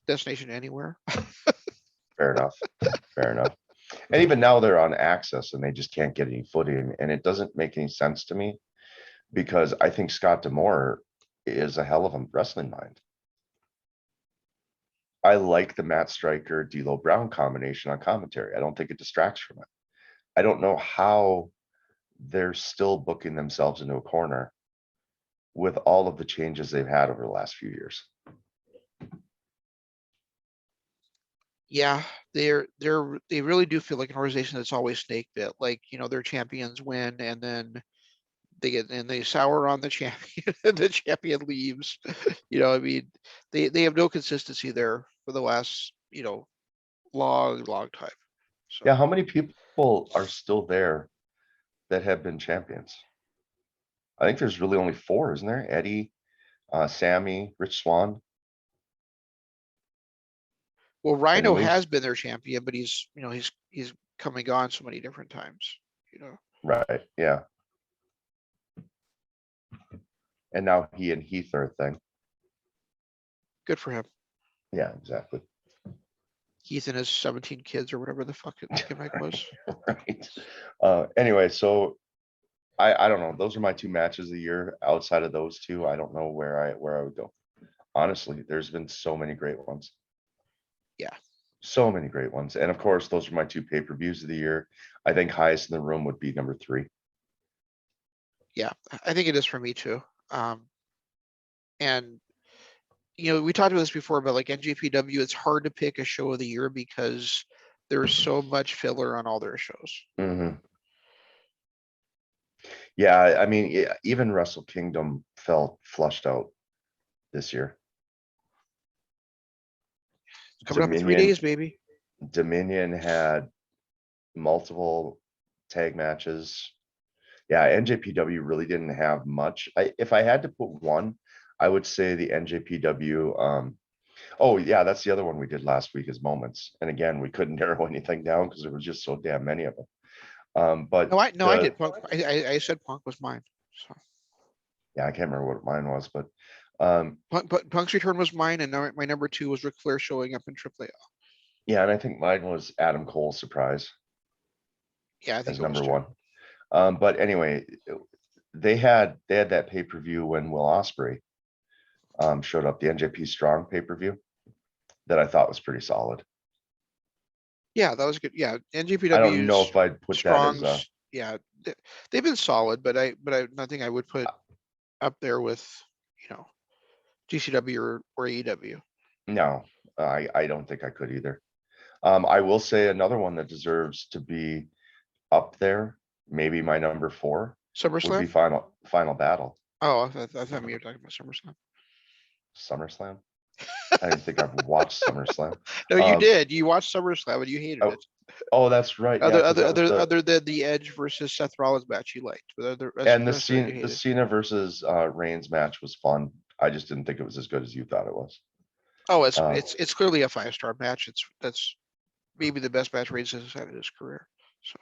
Destination Anywhere. Fair enough. Fair enough. And even now they're on Access and they just can't get any footing. And it doesn't make any sense to me because I think Scott D'Amore is a hell of a wrestling mind. I like the Matt Striker, D'Lo Brown combination on commentary. I don't think it distracts from it. I don't know how they're still booking themselves into a corner with all of the changes they've had over the last few years. Yeah, they really do feel like an organization that's always snake bit. Like, their champions win, and then they sour on the champion, and the champion leaves. I mean, they have no consistency there for the last, long time. So. Yeah, how many people are still there that have been champions? I think there's really only 4, isn't there? Eddie, Sammy, Rich Swann. Well, Rhino Moose. has been their champion, but he's come and gone so many different times. Right. Yeah. And now he and Heath are a thing. Good for him. Yeah, exactly. Heath and his 17 kids or whatever the fuck gimmick was. Right. Anyway, so I don't know. Those are my 2 matches of the year. Outside of those 2, I don't know where I would go. Honestly, there's been so many great ones. Yeah. So many great ones. And of course, those are my 2 pay-per-views of the year. I think highest in the room would be number 3. Yeah, I think it is for me too. And we talked about this before, but like NJPW, it's hard to pick a show of the year because there's so much filler on all their shows. Mm-hmm. Yeah, I mean, even Wrestle Kingdom felt flushed out this year. It's coming up in 3 days, baby. Dominion had multiple tag matches. Yeah, NJPW really didn't have much. If I had to put one, I would say the NJPW. Oh yeah, that's the other one we did last week is Moments. And again, we couldn't narrow anything down because there was just so damn many of them. But I did. Punk, I said Punk was mine. So. Yeah, I can't remember what mine was, but Punk's return was mine, and my number 2 was Ric Flair showing up in AAA. Yeah, and I think mine was Adam Cole's surprise. Yeah, I think as it number was 1. But anyway, they had that pay-per-view when Will Ospreay showed up, the NJP Strong pay-per-view that I thought was pretty solid. Yeah, that was good. Yeah, NJPW. I don't know if I'd put Strong's, that as yeah, they've been solid, but nothing I would put up there with, GCW or AEW. No, I don't think I could either. I will say another one that deserves to be up there, maybe my number 4 SummerSlam would be Final Battle. Oh, I thought you were talking about SummerSlam. SummerSlam? I didn't think I've watched SummerSlam. No, you did. You watched SummerSlam and you hated it. Oh, that's right. Other than the Edge versus Seth Rollins match, you liked. But the Cena versus Reigns match was fun. I just didn't think it was as good as you thought it was. Oh, it's clearly a 5-star match. That's maybe the best match Reigns has had in his career. So.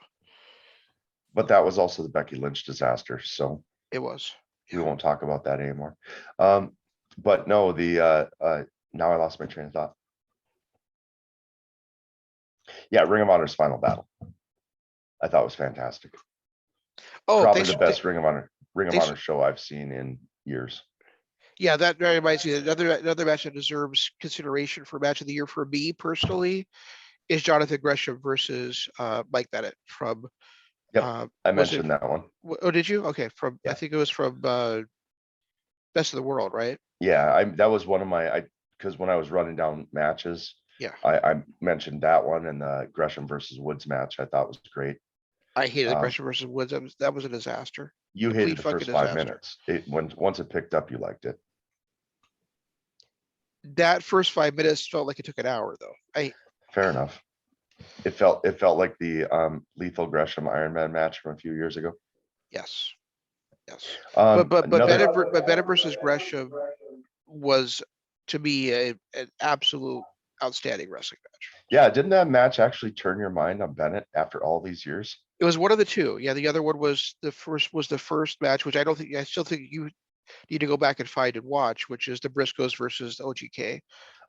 But that was also the Becky Lynch disaster. So it was. Yeah. We won't talk about that anymore. But no, now I lost my train of thought. Yeah, Ring of Honor's Final Battle. I thought was fantastic. Oh, Probably thanks. the best Ring of Thanks. Honor show I've seen in years. Yeah, that very reminds me. Another match that deserves consideration for match of the year for me personally is Jonathan Gresham versus Mike Bennett from Yep, I was it? mentioned that one. Oh, did you? Okay, from I Yeah, think it was from Best of the World, right? yeah. That was one of my because when I was running down matches, Yeah, I mentioned that one and the Gresham versus Woods match. I thought was great. I hated the Um, Gresham versus Woods. That was a disaster. you hated Complete the fucking first five disaster. minutes. Once it picked up, you liked it. That first 5 minutes felt like it took an hour, though. Fair enough. It felt like the Lethal Gresham Iron Man match from a few years ago. Yes, yes. But Another Bennett versus Gresham was to me an absolute outstanding wrestling match. Yeah, didn't that match actually turn your mind on Bennett after all these years? It was one of the two. Yeah, the other one was the first match, which I still think you need to go back and find and watch, which is the Briscoes versus the OGK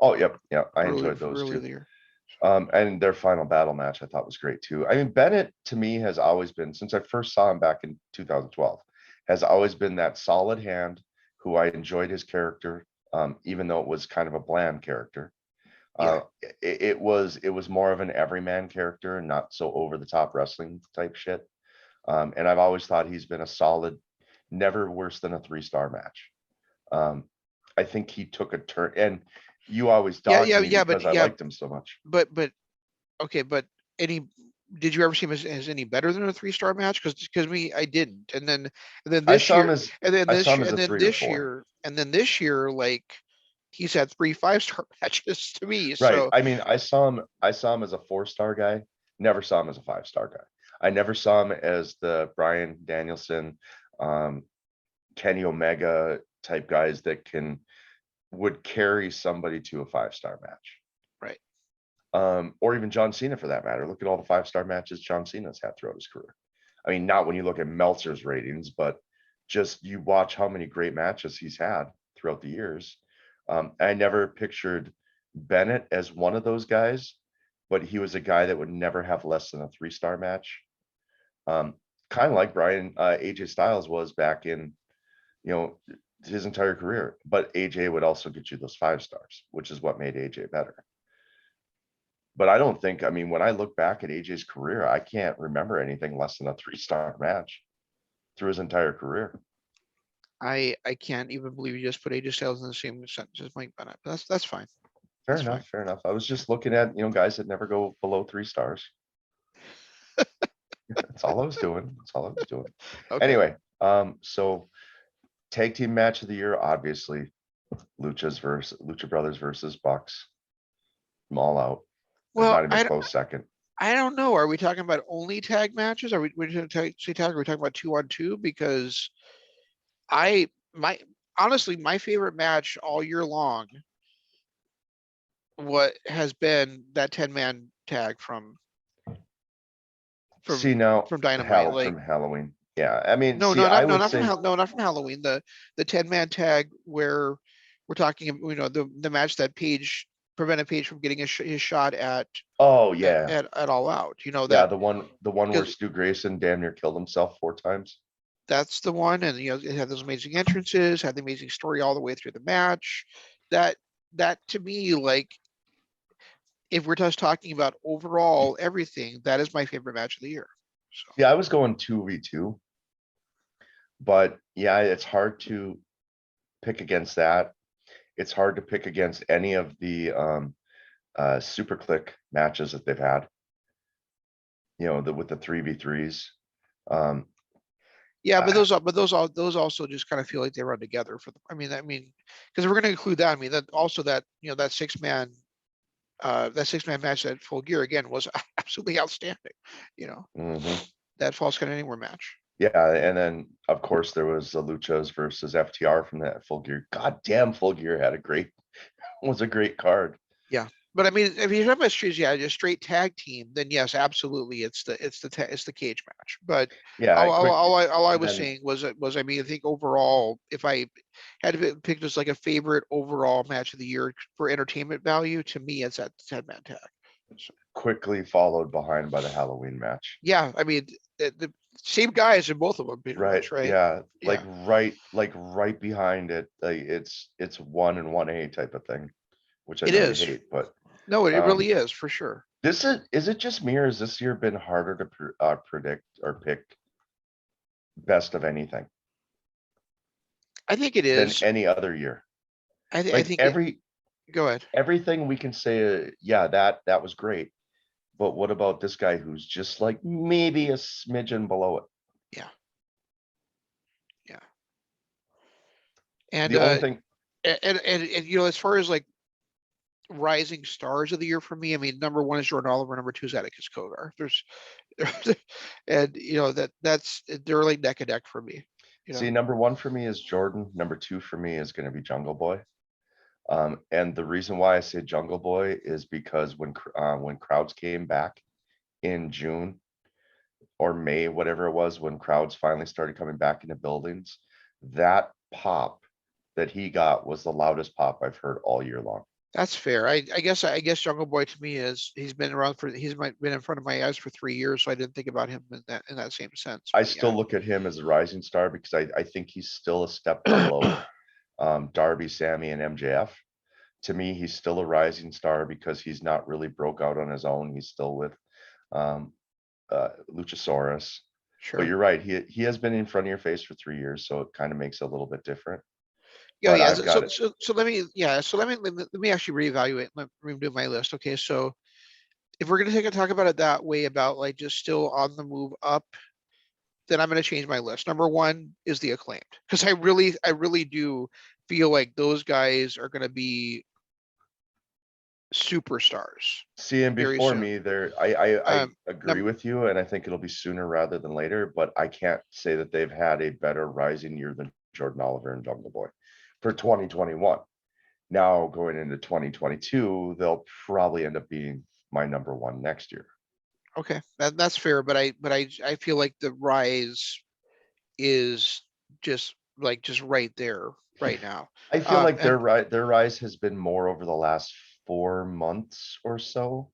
Oh, yep, yeah, I earlier enjoyed those earlier in two. the year. And their final battle match I thought was great too. I mean, Bennett to me has always been, since I first saw him back in 2012, has always been that solid hand who I enjoyed his character, even though it was kind of a bland character. Yeah, It was more of an everyman character and not so over the top wrestling type shit. And I've always thought he's been a solid, never worse than a 3-star match. Um, I think he took a turn, and you always dodged me because I liked him so much. but okay, but any did you ever see him as any better than a 3-star match? Because me, I didn't. And then I this saw him year, as a 3 or 4. and then this year, like he's had 3 5-star matches to me. Right. So I mean, I saw him as a 4-star guy. Never saw him as a 5-star guy. I never saw him as the Brian Danielson, um, Kenny Omega type guys that would carry somebody to a 5-star match. right. Or even John Cena for that matter. Look at all the 5-star matches John Cena's had throughout his career. I mean, not when you look at Meltzer's ratings, but just you watch how many great matches he's had throughout the years. I never pictured Bennett as one of those guys, but he was a guy that would never have less than a 3-star match. Um, kind of like Brian AJ Styles was back in, you know, his entire career. But AJ would also get you those 5 stars, which is what made AJ better. But I don't think, I mean, when I look back at AJ's career, I can't remember anything less than a 3-star match through his entire career. I can't even believe you just put AJ Styles in the same sentence as Mike Bennett. But that's fine. Fair That's fine. enough, fair enough. I was just looking at, guys that never go below 3 stars. That's all I was doing. That's all I was doing. Okay. Anyway, so tag team match of the year, obviously, Lucha Brothers versus Bucks. I'm all out. There's Well, not even a close second. I don't know. Are we talking about only tag matches? Are we say tag? Are we talking about 2-on-2? Because I my honestly my favorite match all year long what has been that 10-man tag See from now, Dynamite. from Like Halloween. Yeah, I mean, see, I would not from say, not from Halloween. The 10-man tag where we're talking, the match that prevented Page from getting his shot oh yeah, at All Out. yeah, That the one where because Stu Grayson damn near killed himself 4 times. that's the one, and it had those amazing entrances, had the amazing story all the way through the match. That that to me, like, if we're just talking about overall everything, that is my favorite match of the year. So Yeah, I was going 2v2, but yeah, it's hard to pick against that. It's hard to pick against any of the Super Click matches that they've had. With the 3v3s. Um, yeah, but I- those also just kind of feel like they run together for the. Because we're going to include that. I mean, that also that 6-man that 6-man match at Full Gear again was absolutely outstanding. mhm. That Falls Count Anywhere match. Yeah, and then of course there was the Luchas versus FTR from that Full Gear. God damn, Full Gear was a great card. Yeah, but I mean, if you're talking about streets, yeah, just straight tag team, then yes, absolutely, it's the cage match. But Yeah, quick. all I And was then saying was I mean, I think overall, if I had to pick just like a favorite overall match of the year for entertainment value, to me, it's that 10-man tag. So, quickly followed behind by the Halloween match. yeah, I mean, same guys in both of them, pretty Right, much, right? yeah, Yeah, like right behind it, like it's 1 and 1A type of thing, which I it know you is. hate, but No, it um, really is for sure. this is it just me or has this year been harder to predict or pick best of anything I think it than is. any other year? I Like think it, go ahead. everything we can say, yeah, that was great. But what about this guy who's just like maybe a smidgen below it? Yeah, yeah. And The only thing, you know, as far as like rising stars of the year for me, I mean, number one is Jordan Oliver, number two is Atticus Kogar. There's and you know that's they're like neck and neck for me. You see, know, number one for me is Jordan. Number two for me is going to be Jungle Boy. And the reason why I say Jungle Boy is because when crowds came back in June or May, whatever it was, when crowds finally started coming back into buildings, that pop that he got was the loudest pop I've heard all year long. that's fair. I guess Jungle Boy to me is he's been around for been in front of my eyes for 3 years, so I didn't think about him in that same sense. I But still yeah, look at him as a rising star because I think he's still a step below Darby, Sammy, and MJF. To me, he's still a rising star because he's not really broke out on his own. He's still with um, Luchasaurus. But sure. you're right. He has been in front of your face for 3 years, so it kind of makes it a little bit different. Yeah, But yeah. I've got it. So let me, yeah. So let me actually reevaluate. Let me redo my list. Okay, so if we're gonna take a talk about it that way, about like just still on the move up, then I'm gonna change my list. Number one is the Acclaimed, because I really do feel like those guys are gonna be superstars See, and very before soon. me, I agree Num with you, and I think it'll be sooner rather than later. But I can't say that they've had a better rising year than Jordan Oliver and Jungle Boy for 2021. Now going into 2022, they'll probably end up being my number one next year. okay, that's fair, but I feel like the rise is just right there right now. I feel like And their rise has been more over the last 4 months or so.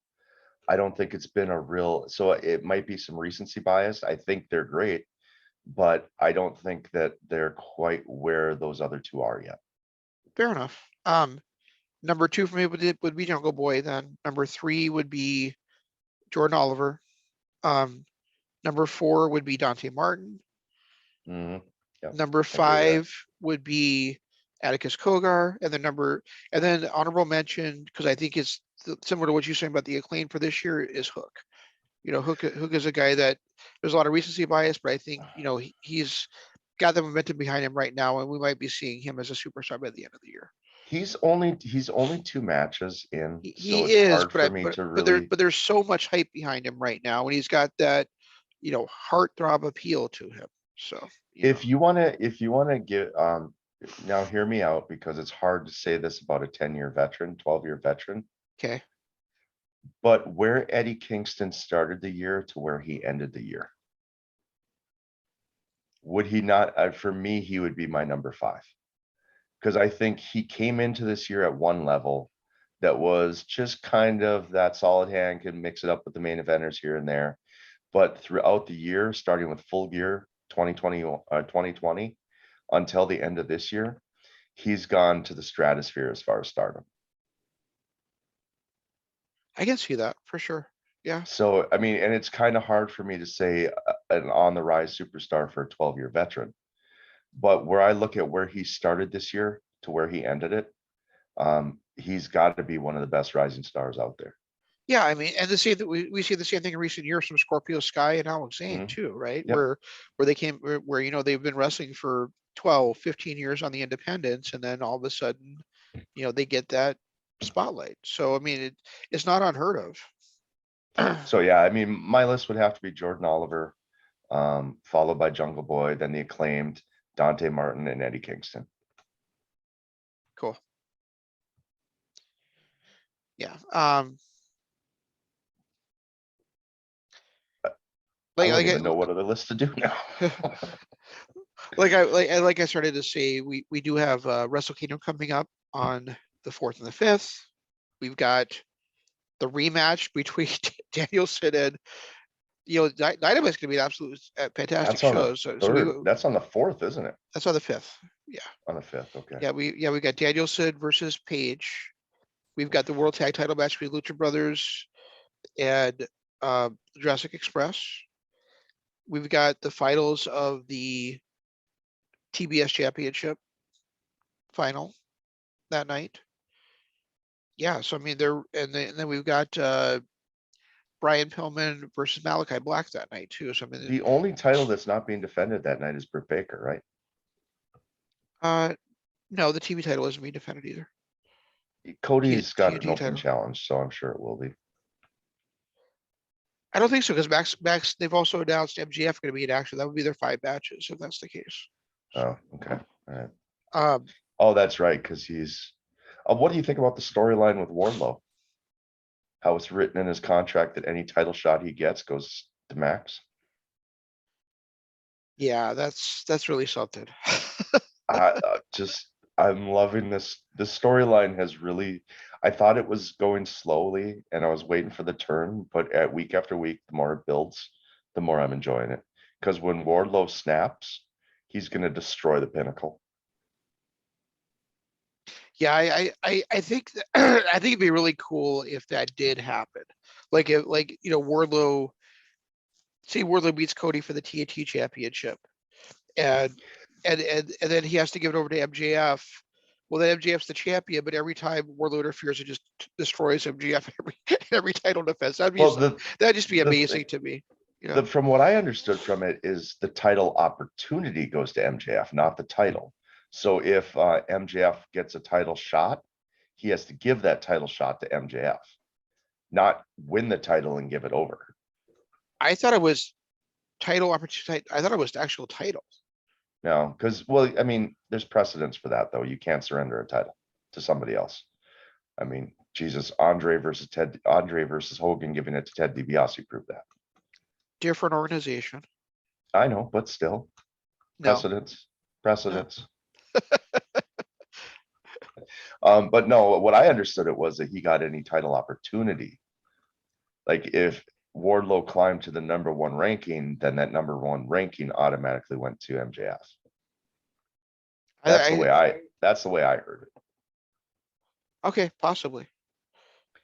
I don't think it's been a real, so it might be some recency bias. I think they're great, but I don't think that they're quite where those other two are yet. fair enough. Number two for me would be Jungle Boy. Then number three would be Jordan Oliver. Um, Number four would be Dante Martin. Mhm. Yep, Number I agree with that. five would be Atticus Kogar, and then honorable mention, because I think it's similar to what you're saying about the Acclaim for this year, is Hook. You know, Hook is a guy that there's a lot of recency bias, but I think you know he's got the momentum behind him right now, and we might be seeing him as a superstar by the end of the year. He's only 2 matches in, so He it's is, hard for me to but really. there's so much hype behind him right now, and he's got that, you know, heartthrob appeal to him. So, you know, If you wanna get now hear me out because it's hard to say this about a 10-year veteran, 12-year veteran, okay. but where Eddie Kingston started the year to where he ended the year, would he not, for me, he would be my number 5. Because I think he came into this year at one level that was just kind of that solid hand, can mix it up with the main eventers here and there. But throughout the year, starting with full gear 2020 until the end of this year, he's gone to the stratosphere as far as stardom. I can see that for sure. Yeah. So, I mean, and it's kind of hard for me to say an on the rise superstar for a 12-year veteran. But where I look at where he started this year to where he ended it, he's got to be one of the best rising stars out there. Yeah, I mean, and the same that we see the same thing in recent years from Scorpio Sky and Alex Zane Mhm. too, right? Yep. Where they came where you know they've been wrestling for 12, 15 years on the independents, and then all of a sudden, you know, they get that spotlight. So I mean, it's not unheard of. So yeah, I mean, my list would have to be Jordan Oliver, followed by Jungle Boy, then the Acclaimed, Dante Martin, and Eddie Kingston. Cool. Yeah. I Like don't like even know what other list to do now. like I started to say, we do have Wrestle Kingdom coming up on the 4th and the 5th. We've got the rematch between Danielson Dynamite's gonna be an absolute fantastic That's on the show. So third, that's on the fourth, isn't it? that's on the 5th. Yeah. On the fifth, okay. Yeah, we got Danielson versus Page. We've got the World Tag Title match between Lucha Brothers and Jurassic Express. We've got the finals of the TBS Championship final that night. Yeah, so I mean, then we've got Brian Pillman versus Malachi Black that night too. So I mean, The only title that's not being defended that night is Britt Baker, right? no, the TV title isn't being defended either. Cody's got an TNT open title. challenge, so I'm sure it will be. I don't think so because Max, they've also announced MGF going to be in action. That would be their 5 matches if that's the case. Oh, okay, all right. Um, Oh, that's right, because he's, what do you think about the storyline with Wardlow? How it's written in his contract that any title shot he gets goes to Max? yeah, that's really something. I'm loving this. This storyline has really, I thought it was going slowly and I was waiting for the turn, but at week after week, the more it builds, the more I'm enjoying it. Because when Wardlow snaps, he's going to destroy the Pinnacle. Yeah, I think I think it'd be really cool if that did happen. Like Wardlow, say Wardlow beats Cody for the TNT Championship, and and then he has to give it over to MJF. Well, then MJF's the champion, but every time Wardlow interferes, it just destroys MJF every title defense. Well, That'd just be the amazing to me. You know, from what I understood from it is the title opportunity goes to MJF, not the title. So if MJF gets a title shot, he has to give that title shot to MJF, not win the title and give it over. I thought it was title opportunity. I thought it was the actual title. No, because, well, I mean, there's precedence for that, though. You can't surrender a title to somebody else. I mean, Jesus, Andre versus Hogan giving it to Ted DiBiase proved that. Different organization. I know, but still, No, precedence. But no, what I understood it was that he got any title opportunity. Like if Wardlow climbed to the #1 ranking, then that #1 ranking automatically went to MJF. That's the way I heard it. Okay, possibly.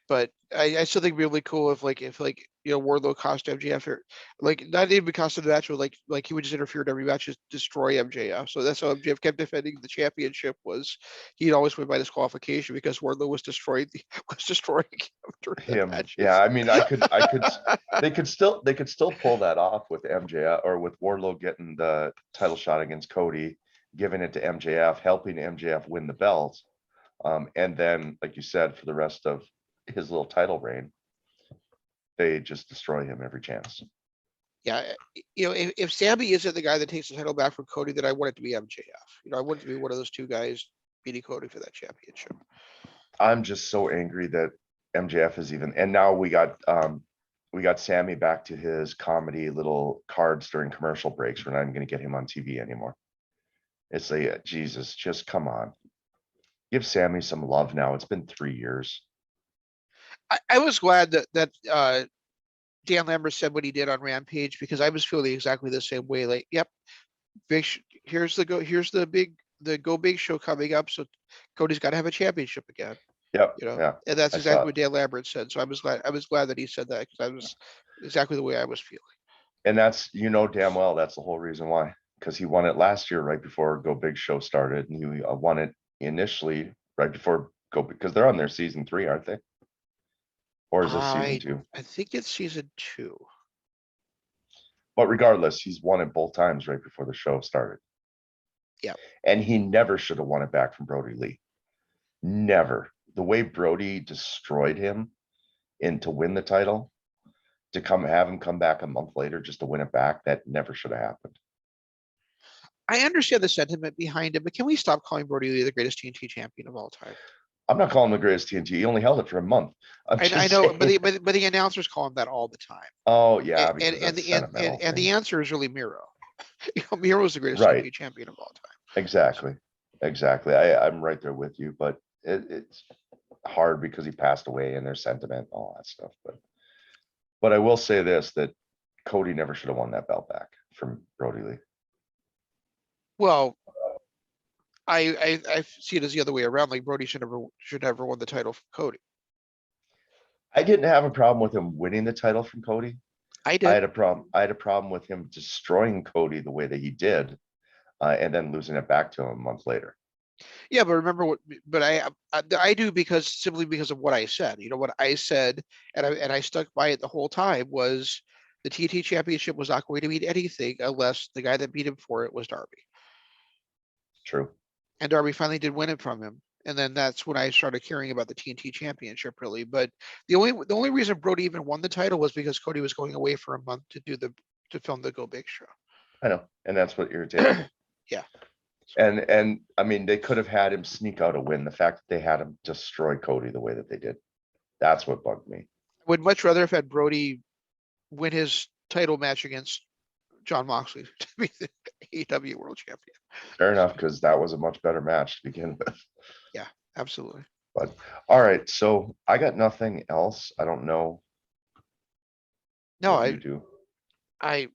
But I still think it'd be really cool if Wardlow cost MJF or not even cost the match, but he would just interfere in every match, just destroy MJF. So that's how MJF kept defending the championship, was he'd always win by disqualification because Wardlow was destroying him during the matches. Yeah, I mean, they could still pull that off with MJF or with Wardlow getting the title shot against Cody, giving it to MJF, helping MJF win the belt. And then, like you said, for the rest of his little title reign, they just destroy him every chance. Yeah, if Sammy isn't the guy that takes the title back from Cody, then I want it to be MJF. I want it to be one of those two guys beating Cody for that championship. I'm just so angry that MJF is even, and now we got Sammy back to his comedy little cards during commercial breaks. We're not even going to get him on TV anymore. It's like, Jesus, just come on. Give Sammy some love now. It's been 3 years. I was glad that Dan Lambert said what he did on Rampage, because I was feeling exactly the same way. Like, yep, here's the Go Big show coming up. So Cody's got to have a championship again. Yep. Yeah. And that's exactly what Dan Lambert said. So I was glad that he said that, because I was exactly the way I was feeling. And that's, damn well, that's the whole reason why, because he won it last year right before Go Big show started, and he won it initially right before because they're on their season 3, aren't they? Or is this season 2? I think it's season 2. But regardless, he's won it both times right before the show started. Yeah. And he never should have won it back from Brody Lee. Never. The way Brody destroyed him to win the title, to have him come back a month later just to win it back, that never should have happened. I understand the sentiment behind it, but can we stop calling Brody Lee the greatest TNT champion of all time? I'm not calling him the greatest TNT. He only held it for a month. I know, but the announcers call him that all the time. Oh yeah, and the answer is really Miro. Miro is the greatest TNT champion of all time. Exactly. I'm right there with you, but it's hard because he passed away and there's sentiment and all that stuff. But I will say this, that Cody never should have won that belt back from Brody Lee. Well, I see it as the other way around. Like Brody should never won the title from Cody. I didn't have a problem with him winning the title from Cody. I I did. had a problem. I had a problem with him destroying Cody the way that he did, and then losing it back to him a month later. Yeah, but remember what? But I do because simply because of what I said. You know what I said, and I stuck by it the whole time was the TNT Championship was not going to mean anything unless the guy that beat him for it was Darby. True. And Darby finally did win it from him. And then that's when I started caring about the TNT Championship, really. But the only reason Brody even won the title was because Cody was going away for a month to film the Go Big show. I know, and that's what irritated me. Yeah. And I mean, they could have had him sneak out a win. The fact that they had him destroy Cody the way that they did, that's what bugged me. I would much rather have had Brody win his title match against John Moxley to be the AEW World Champion. Fair enough, because that was a much better match to begin with. Yeah, absolutely. But all right, so I got nothing else. I don't know. No, what you do. I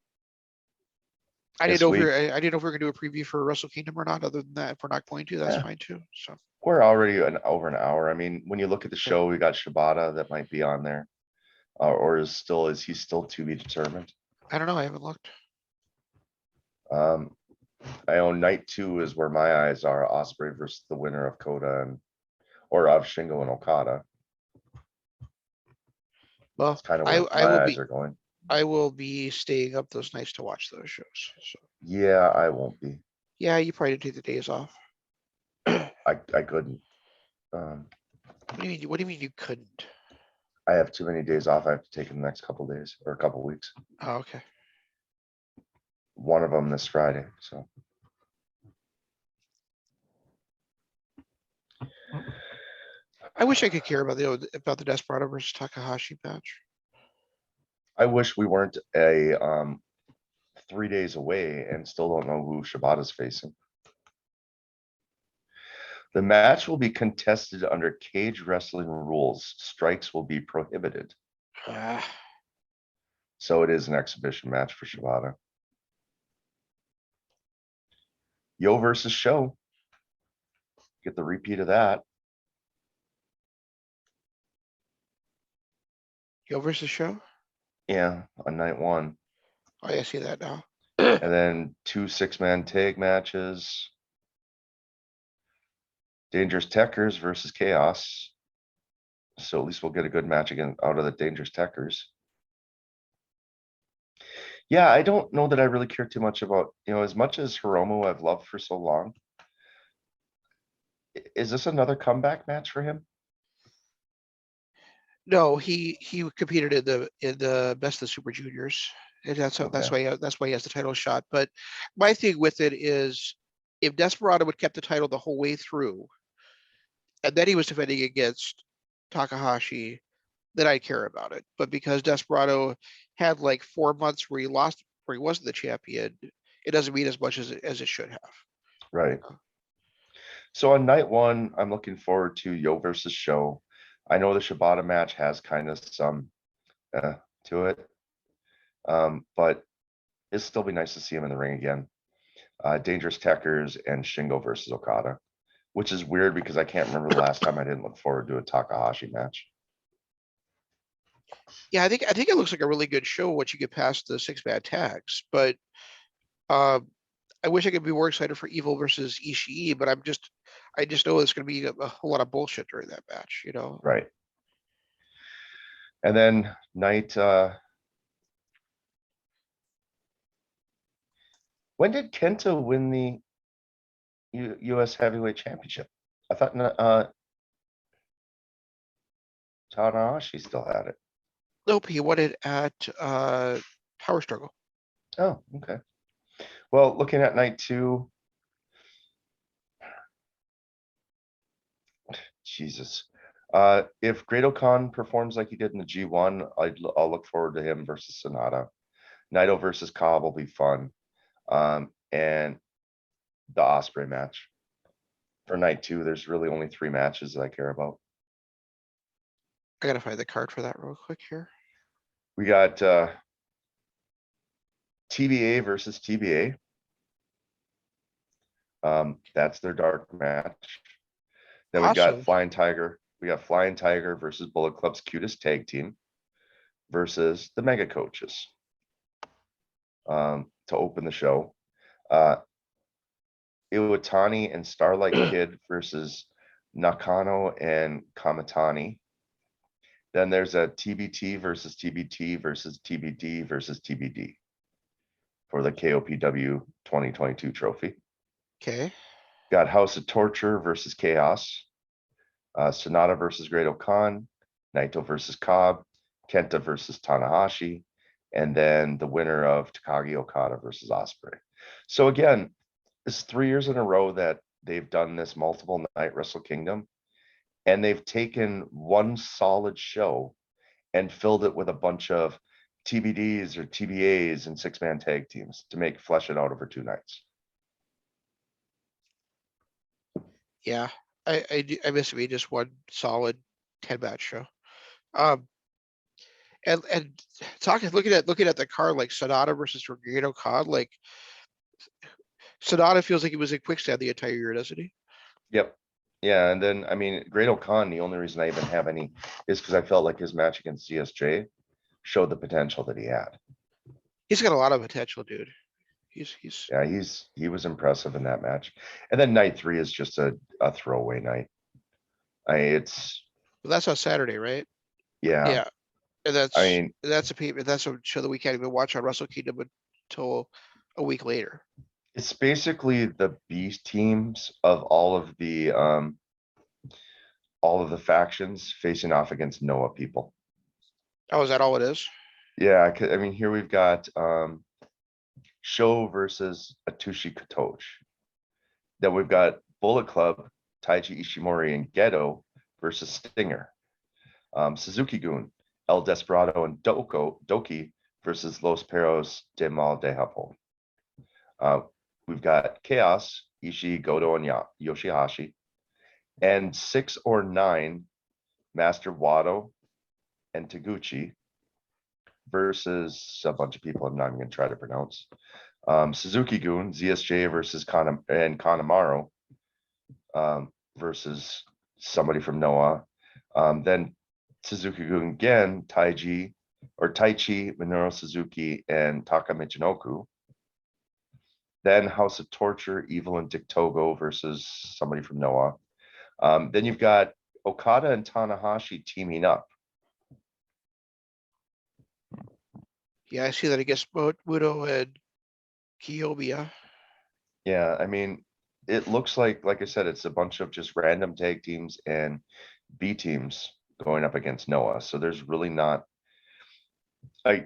This didn't know if week? I didn't know if we are gonna do a preview for Wrestle Kingdom or not. Other than that, if we're not going to, that's Yeah. fine too. So We're already over an hour. I mean, when you look at the show, we got Shibata that might be on there. Or is he still to be determined? I don't know. I haven't looked. I own night 2 is where my eyes are. Osprey versus the winner of Kota or of Shingo and Okada. Well, That's kind of I where I my will eyes be are going. I will be staying up those nights to watch those shows. So Yeah, I won't be. yeah, you probably didn't take the days off. I couldn't. What do you mean? What do you mean you couldn't? I have too many days off. I have to take in the next couple days or a couple weeks. Oh, okay. One of them this Friday. So I wish I could care about the Desperado versus Takahashi match. I wish we weren't a 3 days away and still don't know who Shibata's facing. The match will be contested under cage wrestling rules. Strikes will be prohibited. So it is an exhibition match for Shibata. Yo versus Show. Get the repeat of that. Yo versus Show. Yeah, on night 1. Oh, yeah, I see that now. And then 2 6-man tag matches. Dangerous Techers versus Chaos. So at least we'll get a good match again out of the Dangerous Techers. Yeah, I don't know that I really care too much about, as much as Hiromu I've loved for so long. Is this another comeback match for him? No, he competed in the Best of Super Juniors, and that's why he has the title shot. But my thing with it is, if Desperado would kept the title the whole way through, and then he was defending against Takahashi, then I care about it. But because Desperado had like 4 months where he lost, where he wasn't the champion, it doesn't mean as much as it should have. Right. So on night 1, I'm looking forward to Yo versus Show. I know the Shibata match has kind of some to it, but it'll still be nice to see him in the ring again. Dangerous Techers and Shingo versus Okada, which is weird because I can't remember the last time I didn't look forward to a Takahashi match. Yeah, I think it looks like a really good show once you get past the 6-man tags. But I wish I could be more excited for Evil versus Ishii, but I just know it's going to be a whole lot of bullshit during that match, Right. And then night. When did Kenta win the U.S. Heavyweight Championship? I thought Tanahashi still had it. Nope, he won it at Power Struggle. Oh, okay. Well, looking at night 2. Jesus. If Great-O-Khan performs like he did in the G1, I'll look forward to him versus Sonata. Naito versus Cobb will be fun. And the Osprey match. For night 2, there's really only 3 matches that I care about. I gotta find the card for that real quick here. We got TBA versus TBA. That's their dark match. Then we've got Awesome. Flying Tiger. We got Flying Tiger versus Bullet Club's cutest tag team versus the Mega Coaches. To open the show. Iwatani and Starlight Kid versus Nakano and Kamatani. Then there's a TBT versus TBT versus TBD versus TBD for the KOPW 2022 trophy. Okay. Got House of Torture versus Chaos. Sonata versus Great Okan. Naito versus Cobb. Kenta versus Tanahashi. And then the winner of Takagi Okada versus Ospreay. So again, it's 3 years in a row that they've done this multiple night Wrestle Kingdom, and they've taken one solid show and filled it with a bunch of TBDs or TBAs and 6-man tag teams to flesh it out over 2 nights. Yeah, I miss me just one solid 10-match show. And looking at the card, like Sonata versus Great Okan, like Sonata feels like he was in quicksand the entire year, doesn't he? Yep. Yeah, and then I mean, Great Okan, the only reason I even have any is because I felt like his match against CSJ showed the potential that he had. He's got a lot of potential, dude. He's Yeah, he was impressive in that match. And then night 3 is just a throwaway night. It's well, that's on Saturday, right? yeah. Yeah, and I mean, that's a show that we can't even watch on Wrestle Kingdom until a week later. it's basically the B teams of all of the factions facing off against Noah people. Oh, is that all it is? Yeah, I mean, here we've got Sho versus Atushi Katoch. Then we've got Bullet Club, Taiji Ishimori and Gedo versus Stinger. Suzuki-gun, El Desperado and Doki versus Los Perros de Mal de Japón. We've got Chaos, Ishii, Goto, and Yoshihashi. And 6 or 9, Master Wado and Taguchi versus a bunch of people I'm not even going to try to pronounce. Suzuki-gun, ZSJ versus Kanemaru versus somebody from Noah. Then Suzuki-gun again, Taichi, Minoru Suzuki, and Taka Michinoku. Then House of Torture, Evil and Dick Togo versus somebody from Noah. Then you've got Okada and Tanahashi teaming up. Yeah, I see that against Muto and Kiyomiya. Yeah, I mean, it looks like I said, it's a bunch of just random tag teams and B teams going up against Noah. So there's really not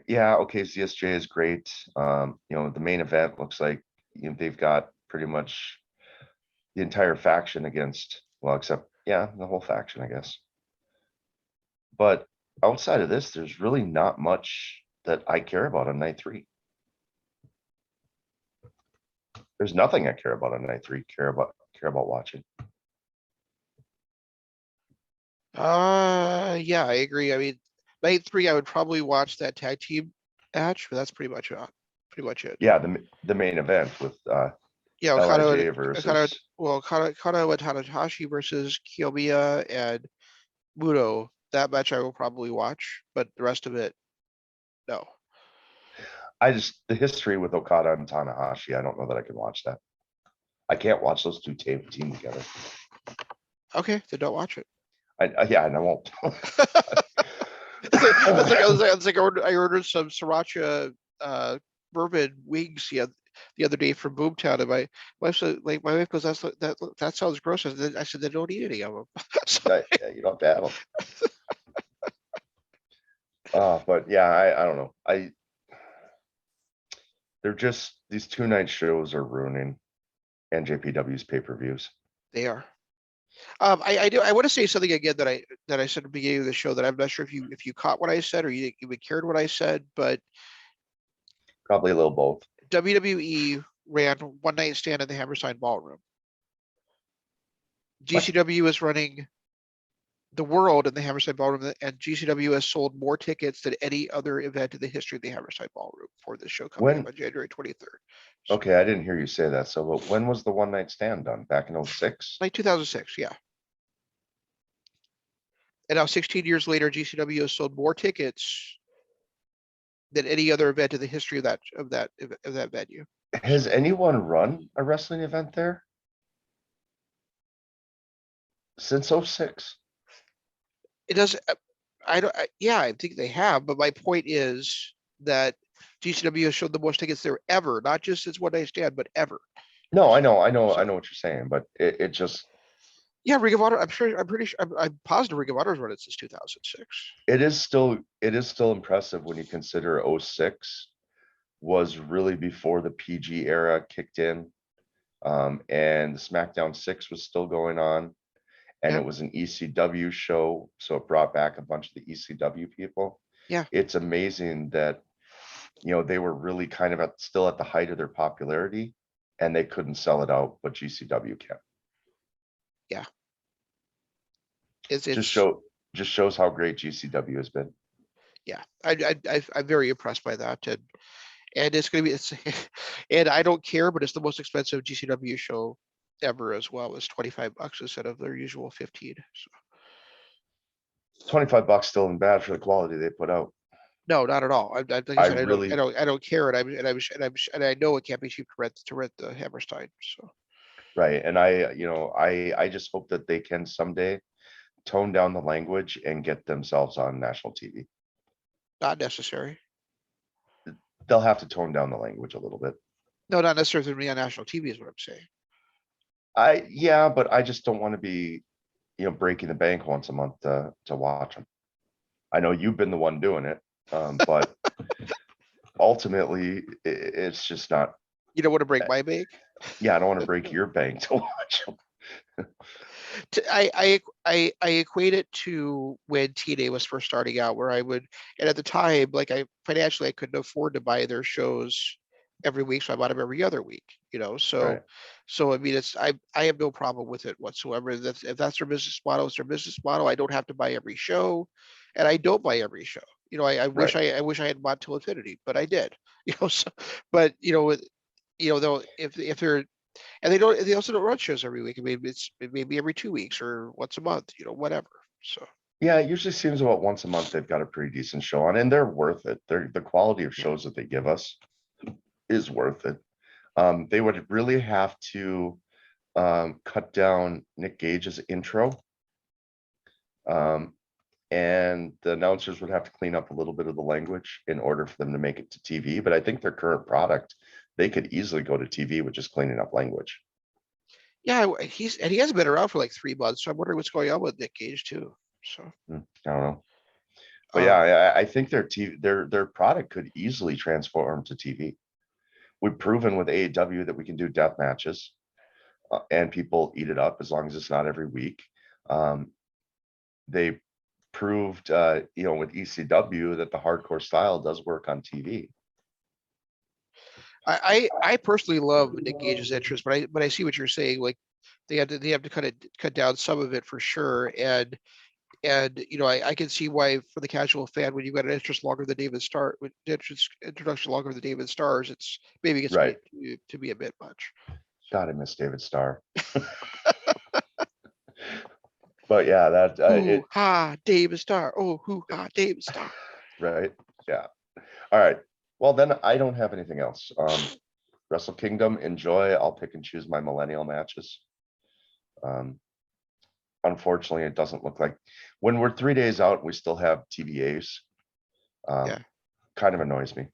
yeah, okay, ZSJ is great. The main event looks like they've got pretty much the entire faction against, well, except the whole faction, I guess. But outside of this, there's really not much that I care about on night 3. There's nothing I care about on night 3, care about watching. Yeah, I agree. I mean, night 3, I would probably watch that tag team match, but that's pretty much it. Yeah, the main event with Yeah, LIJ versus Okada and Tanahashi versus Kiyomiya and Muto. That match I will probably watch, but the rest of it, no. the history with Okada and Tanahashi, I don't know that I can watch that. I can't watch those two team together. Okay, then don't watch it. And I won't. It's like I ordered some sriracha bourbon wings the other day from Boomtown, and my wife goes, that sounds gross. I said, they don't eat any of them. So, Yeah, you don't have to have them. But yeah, I don't know. They're just, these 2-night shows are ruining NJPW's pay-per-views. they are. I want to say something again that I said at the beginning of the show that I'm not sure if you caught what I said or you even cared what I said, but Probably a little both. WWE ran One Night Stand at the Hammerstein Ballroom. GCW is running the world in the Hammerstein Ballroom, and GCW has sold more tickets than any other event in the history of the Hammerstein Ballroom for this show coming up When, on January 23rd. okay, I didn't hear you say that. So, but when was the one night stand done? Back in 06? Like 2006, yeah. And now 16 years later, GCW has sold more tickets than any other event in the history of that venue. Has So anyone run a wrestling event there since 06? it doesn't. I don't. Yeah, I think they have. But my point is that GCW has showed the most tickets there ever, not just as one night stand, but ever. No, I So, know, I know, I so know what you're saying, but it just, yeah, Ring of Honor. I'm sure. I'm pretty sure. I'm positive Ring of Honor's run it since 2006. it is still impressive when you consider 06 was really before the PG era kicked in. And SmackDown 6 was still going on, and Yeah, it was an ECW show, so it brought back a bunch of the ECW people. yeah, It's amazing that, they were really kind of still at the height of their popularity, and they couldn't sell it out, but GCW can. yeah. It's Just it's show just shows how great GCW has been. yeah. I'm very impressed by that, and it's gonna be it's, and I don't care, but it's the most expensive GCW show ever as well. It's $25 instead of their usual 15. So 25 bucks still isn't bad for the quality they put out. no, not at all. Like I I said, really, I don't care, and I know it can't be cheap to rent the Hammerstein. So right. And I just hope that they can someday tone down the language and get themselves on national TV. not necessary. They'll have to tone down the language a little bit. No, not necessarily to be on national TV is what I'm saying. Yeah, but I just don't want to be, breaking the bank once a month to watch them. I know you've been the one doing it, but ultimately it's just not. You don't want to break eh, my bank. Yeah, I don't want to break your bank to watch them. I equate it to when TNA was first starting out, where I would, and at the time, like I financially I couldn't afford to buy their shows every week, so I bought them every other week. Right, So I mean, I have no problem with it whatsoever. That's if that's their business model, it's their business model. I don't have to buy every show, and I don't buy every show. right. I wish I had bought till infinity, but I did. So, but though if they're and they also don't run shows every week. I mean, it may be every 2 weeks or once a month, whatever. So Yeah, it usually seems about once a month they've got a pretty decent show on, and they're worth it. The quality of yeah. shows that they give us is worth it. They would really have to cut down Nick Gage's intro. Um, and the announcers would have to clean up a little bit of the language in order for them to make it to TV. But I think their current product, they could easily go to TV with just cleaning up language. Yeah, he hasn't been around for like 3 months, so I'm wondering what's going on with Nick Gage too. So I don't know. But yeah, um I think their product could easily transform to TV. We've proven with AEW that we can do death matches, and people eat it up as long as it's not every week. Um, they proved, with ECW that the hardcore style does work on TV. I personally love Nick Gage's interest, but I see what you're saying. Like they have to cut down some of it for sure. And I can see why for the casual fan, when you've got an interest longer than David Starr, with introduction longer than David Starr's, it's maybe gets Right. to be a bit much. God, I miss David Starr. But yeah, that Hoo ha, David Starr. Oh, hoo ha, David Starr. right. Yeah. All right. Well, then I don't have anything else. Wrestle Kingdom, enjoy. I'll pick and choose my millennial matches. Um, Unfortunately, it doesn't look like when we're 3 days out, we still have TBAs. Yeah, Kind of annoys me.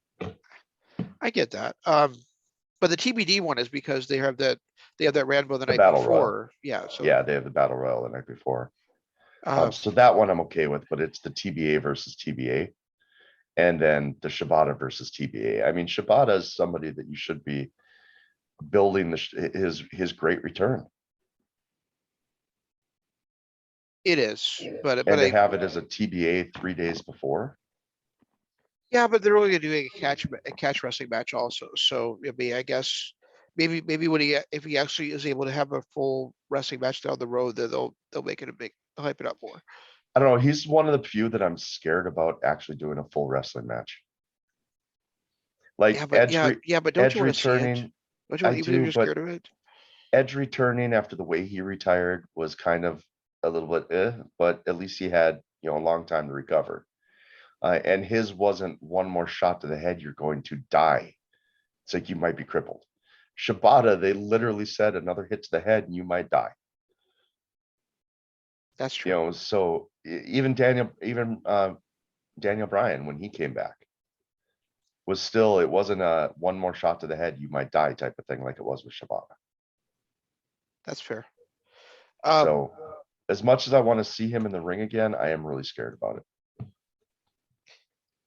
I get that. But the TBD one is because they have that Rambo the The night Battle Royal. before. Yeah, so Yeah, they have the Battle Royal the night before. um, So that one I'm okay with, but it's the TBA versus TBA. And then the Shibata versus TBA. I mean, Shibata is somebody that you should be building his great return. it is. But And to I have it as a TBA 3 days before. yeah, but they're only doing a catch wrestling match also. So I mean, I guess maybe when if he actually is able to have a full wrestling match down the road, then they'll make it a big hype it up more. I don't know. He's one of the few that I'm scared about actually doing a full wrestling match. Like But don't Edge you want to see it? returning. Don't you I want, even if do, you're but scared of it? Edge returning after the way he retired was kind of a little bit, but at least he had, a long time to recover. And his wasn't one more shot to the head, you're going to die. It's like you might be crippled. Shibata, they literally said another hit to the head and you might die. That's true. So even Daniel Bryan, when he came back, was still, it wasn't a one more shot to the head, you might die type of thing like it was with Shibata. That's fair. So as much as I want to see him in the ring again, I am really scared about it.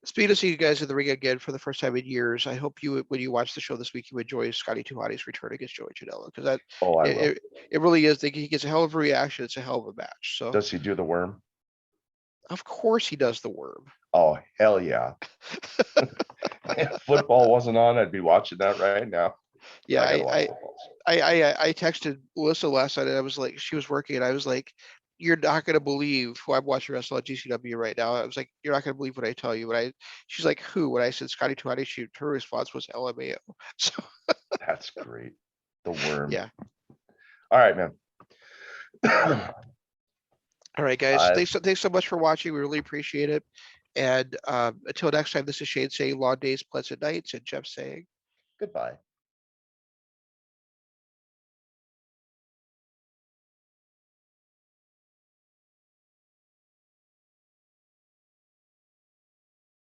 Speaking of seeing you guys in the ring again for the first time in years, I hope you, when you watch the show this week, you enjoy Scotty 2 Hotty's return against Joey Janela, because that I will. it really is. He gets a hell of a reaction. It's a hell of a match. So Does he do the worm? of course he does the worm. Oh, hell yeah. If football wasn't on, I'd be watching that right now. Yeah, I gotta watch football. I texted Melissa last night and I was like, she was working and I was like, you're not gonna believe who I'm watching wrestle at GCW right now. I was like, you're not gonna believe what I tell you. She's like, who? When I said Scotty 2 Hotty, her response was LMAO. So That's great. The worm. yeah. All right, man. All right, guys. Thanks so much for watching. We really appreciate it. And until next time, this is Shane saying long days, pleasant nights, and Jeff saying Goodbye.